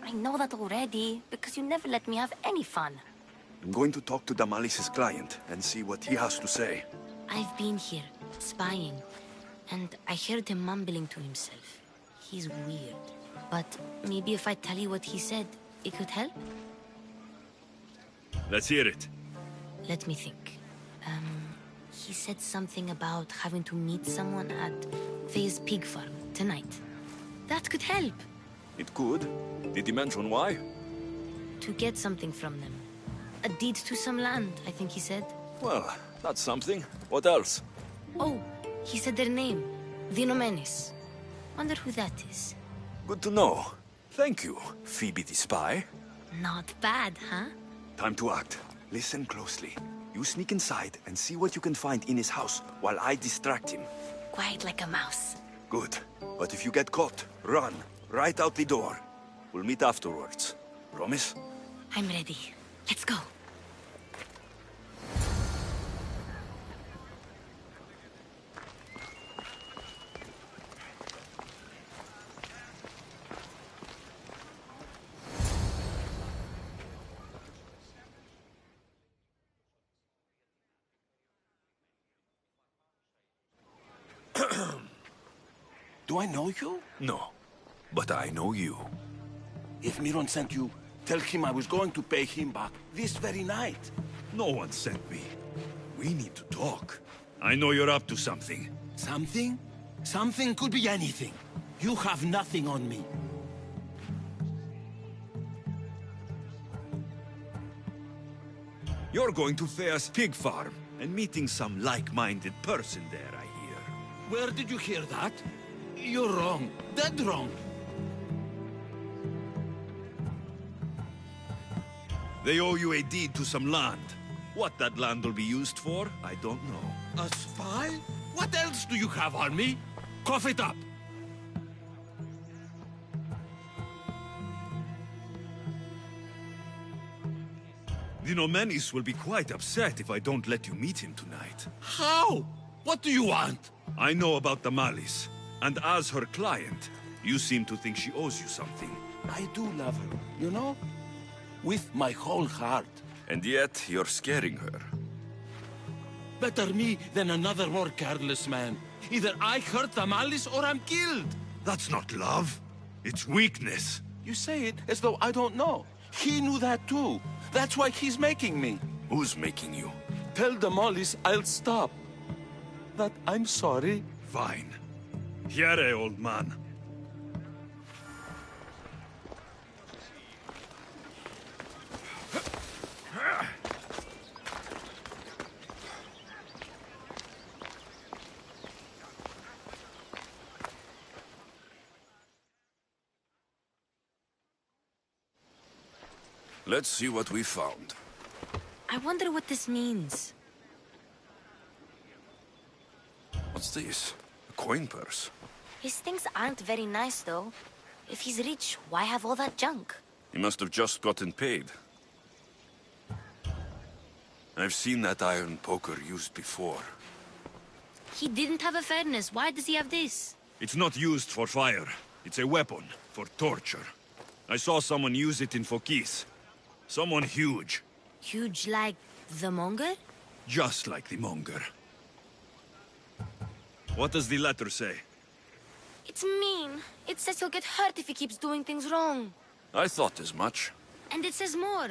I know that already, because you never let me have any fun. I'm going to talk to Damalis's client and see what he has to say. I've been here, spying, and I heard him mumbling to himself. He's weird. But maybe if I tell you what he said, it could help? Let's hear it. Let me think. He said something about having to meet someone at Faye's pig farm tonight. That could help. It could. Did he mention why? To get something from them. A deed to some land, I think he said. Well, that's something. What else? Oh, he said their name. Dinomenes. Wonder who that is. Good to know. Thank you, Phoebe the spy. Not bad, huh? Time to act. Listen closely. You sneak inside and see what you can find in his house while I distract him. Quiet like a mouse. Good. But if you get caught, run. Right out the door. We'll meet afterwards. Promise? I'm ready. Let's go. Do I know you? No. But I know you. If Miron sent you, tell him I was going to pay him back this very night. No one sent me. We need to talk. I know you're up to something. Something? Something could be anything. You have nothing on me. You're going to Thea's pig farm and meeting some like-minded person there, I hear. Where did you hear that? You're wrong. Dead wrong. They owe you a deed to some land. What that land will be used for, I don't know. A spy? What else do you have on me? Cough it up. Dinomenes will be quite upset if I don't let you meet him tonight. How? What do you want? I know about Damalis, and as her client, you seem to think she owes you something. I do love her, you know? With my whole heart. And yet, you're scaring her. Better me than another more careless man. Either I hurt Damalis or I'm killed. That's not love. It's weakness. You say it as though I don't know. He knew that too. That's why he's making me. Who's making you? Tell the Mollies I'll stop. That I'm sorry. Fine. Here, old man. Let's see what we found. I wonder what this means. What's this? A coin purse? His things aren't very nice, though. If he's rich, why have all that junk? He must have just gotten paid. I've seen that iron poker used before. He didn't have a furnace. Why does he have this? It's not used for fire. It's a weapon for torture. I saw someone use it in Fokis. Someone huge. Huge like the monger? Just like the monger. What does the letter say? It's mean. It says he'll get hurt if he keeps doing things wrong. I thought as much. And it says more.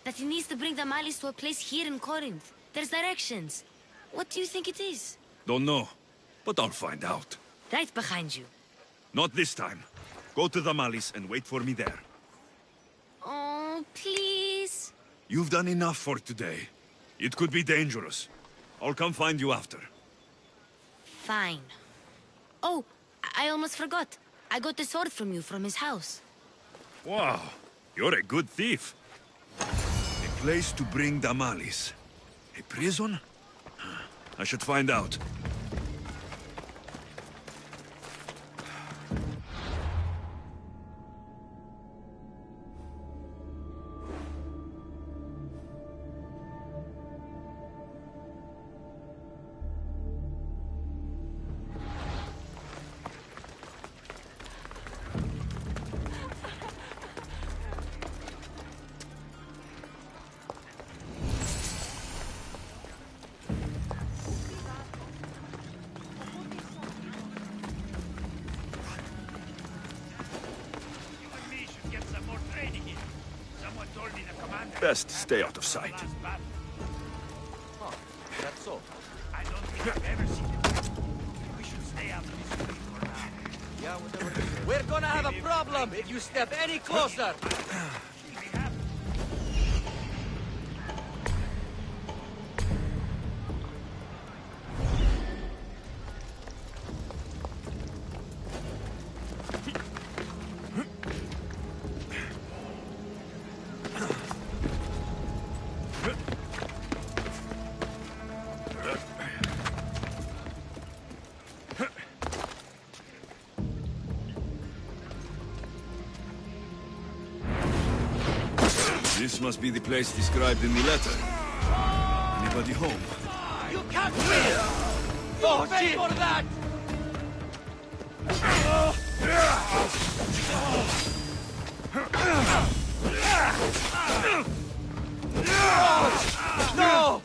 That he needs to bring the Malis to a place here in Corinth. There's directions. What do you think it is? Don't know, but I'll find out. Right behind you. Not this time. Go to the Malis and wait for me there. Oh, please. You've done enough for today. It could be dangerous. I'll come find you after. Fine. Oh, I almost forgot. I got the sword from you from his house. Wow, you're a good thief. A place to bring Damalis. A prison? I should find out. Best stay out of sight. Oh, that's so. I don't think I've ever seen it. We should stay out of this for now. Yeah, whatever. We're gonna have a problem if you step any closer. This must be the place described in the letter. Anybody home? You can't win! Don't pay for that! No!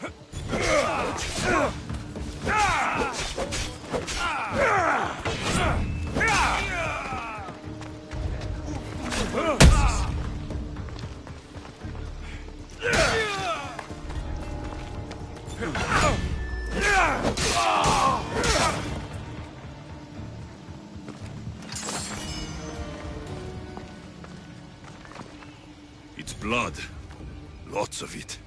It's blood. Lots of it.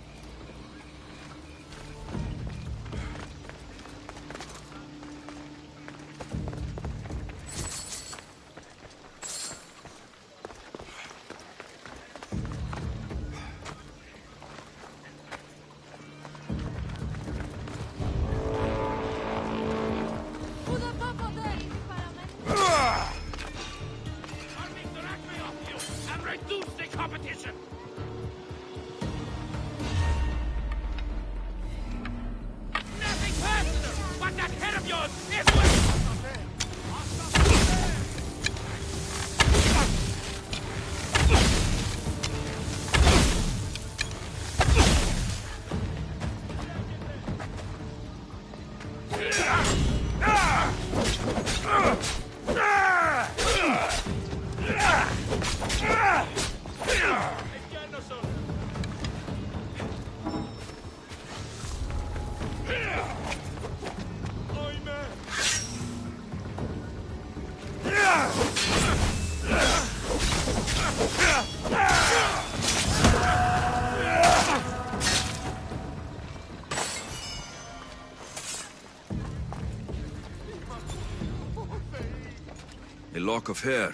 A lock of hair.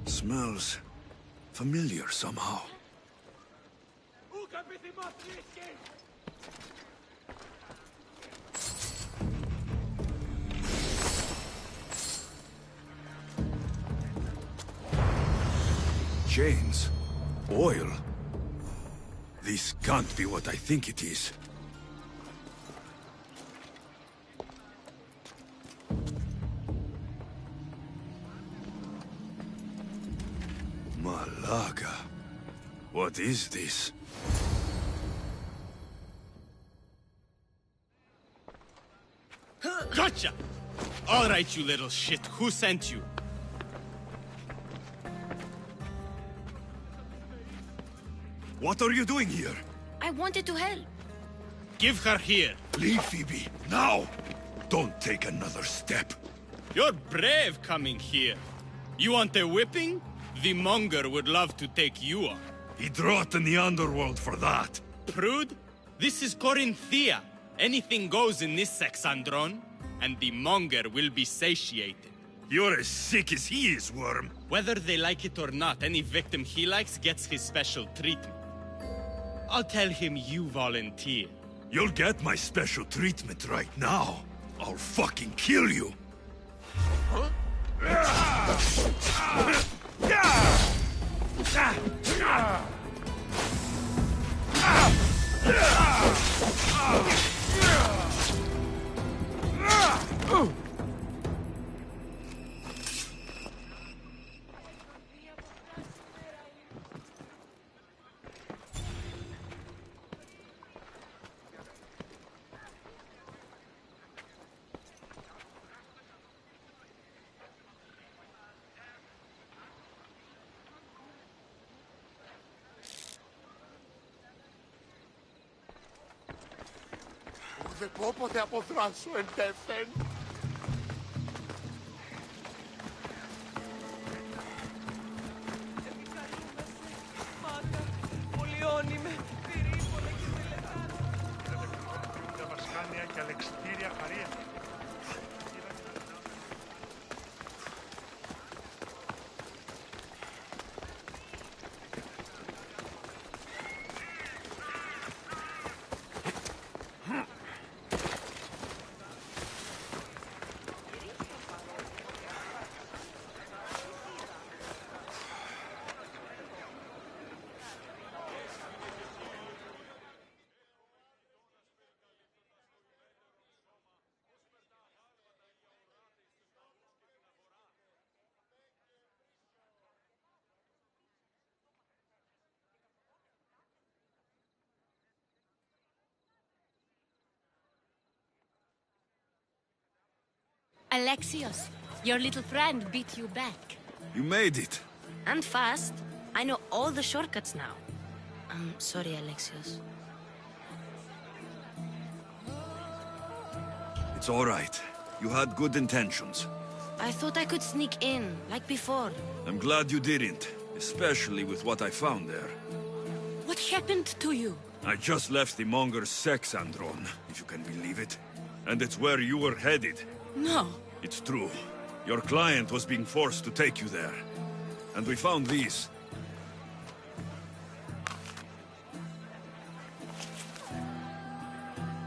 Smells familiar somehow. Chains. Oil. This can't be what I think it is. Malaga. What is this? Gotcha! All right, you little shit. Who sent you? What are you doing here? I wanted to help. Give her here. Leave, Phoebe. Now! Don't take another step. You're brave coming here. You want a whipping? The monger would love to take you on. He'd rot in the underworld for that. Prude, this is Corinthia. Anything goes in this Sexandron, and the monger will be satiated. You're as sick as he is, Worm. Whether they like it or not, any victim he likes gets his special treatment. I'll tell him you volunteer. You'll get my special treatment right now. I'll fucking kill you. Δεν πω ποτέ αποδράσω εντεύθεν. Πολιώνει με πυρήπονα και τελετάρα. Τα βασκάνια και αλεξιτήρια χαρία. Alexios, your little friend beat you back. You made it. And fast. I know all the shortcuts now. I'm sorry, Alexios. It's all right. You had good intentions. I thought I could sneak in, like before. I'm glad you didn't, especially with what I found there. What happened to you? I just left the monger's Sexandron, if you can believe it. And it's where you were headed. No. It's true. Your client was being forced to take you there. And we found these.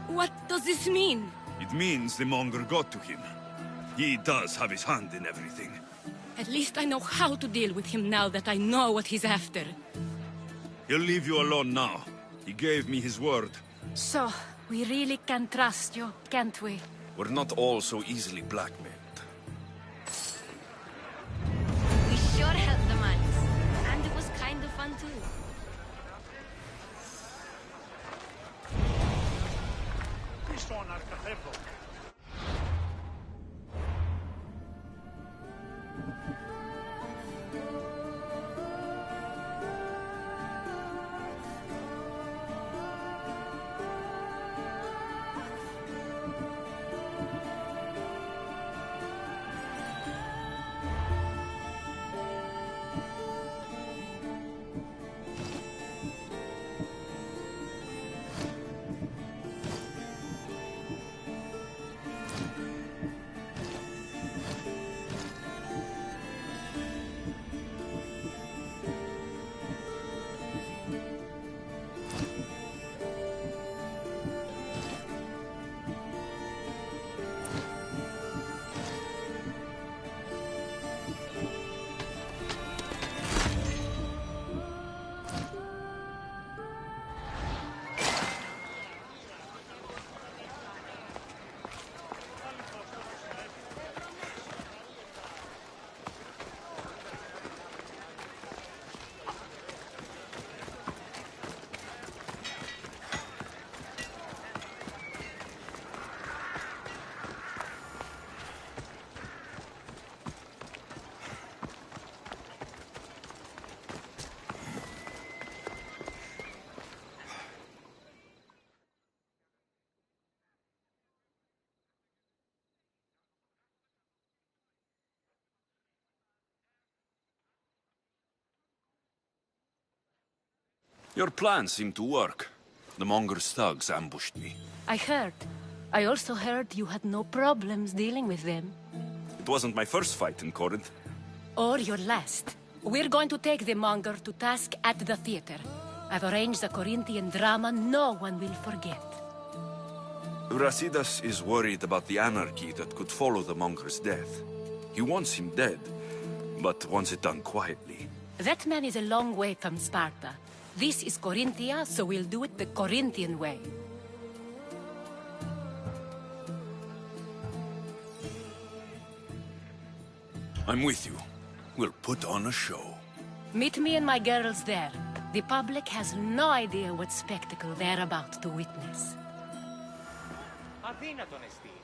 What does this mean? It means the monger got to him. He does have his hand in everything. At least I know how to deal with him now that I know what he's after. He'll leave you alone now. He gave me his word. So, we really can trust you, can't we? We're not all so easily blackmailed. We sure helped the Malis. And it was kind of fun too. Πίσω να αρκαθεύω. Your plan seemed to work. The Monger's thugs ambushed me. I heard. I also heard you had no problems dealing with them. It wasn't my first fight in Corinth. Or your last. We're going to take the Monger to task at the theater. I've arranged a Corinthian drama no one will forget. Brasidas is worried about the anarchy that could follow the Monger's death. He wants him dead, but wants it done quietly. That man is a long way from Sparta. This is Corinthia, so we'll do it the Corinthian way. I'm with you. We'll put on a show. Meet me and my girls there. The public has no idea what spectacle they're about to witness. Αδύνατον εστί.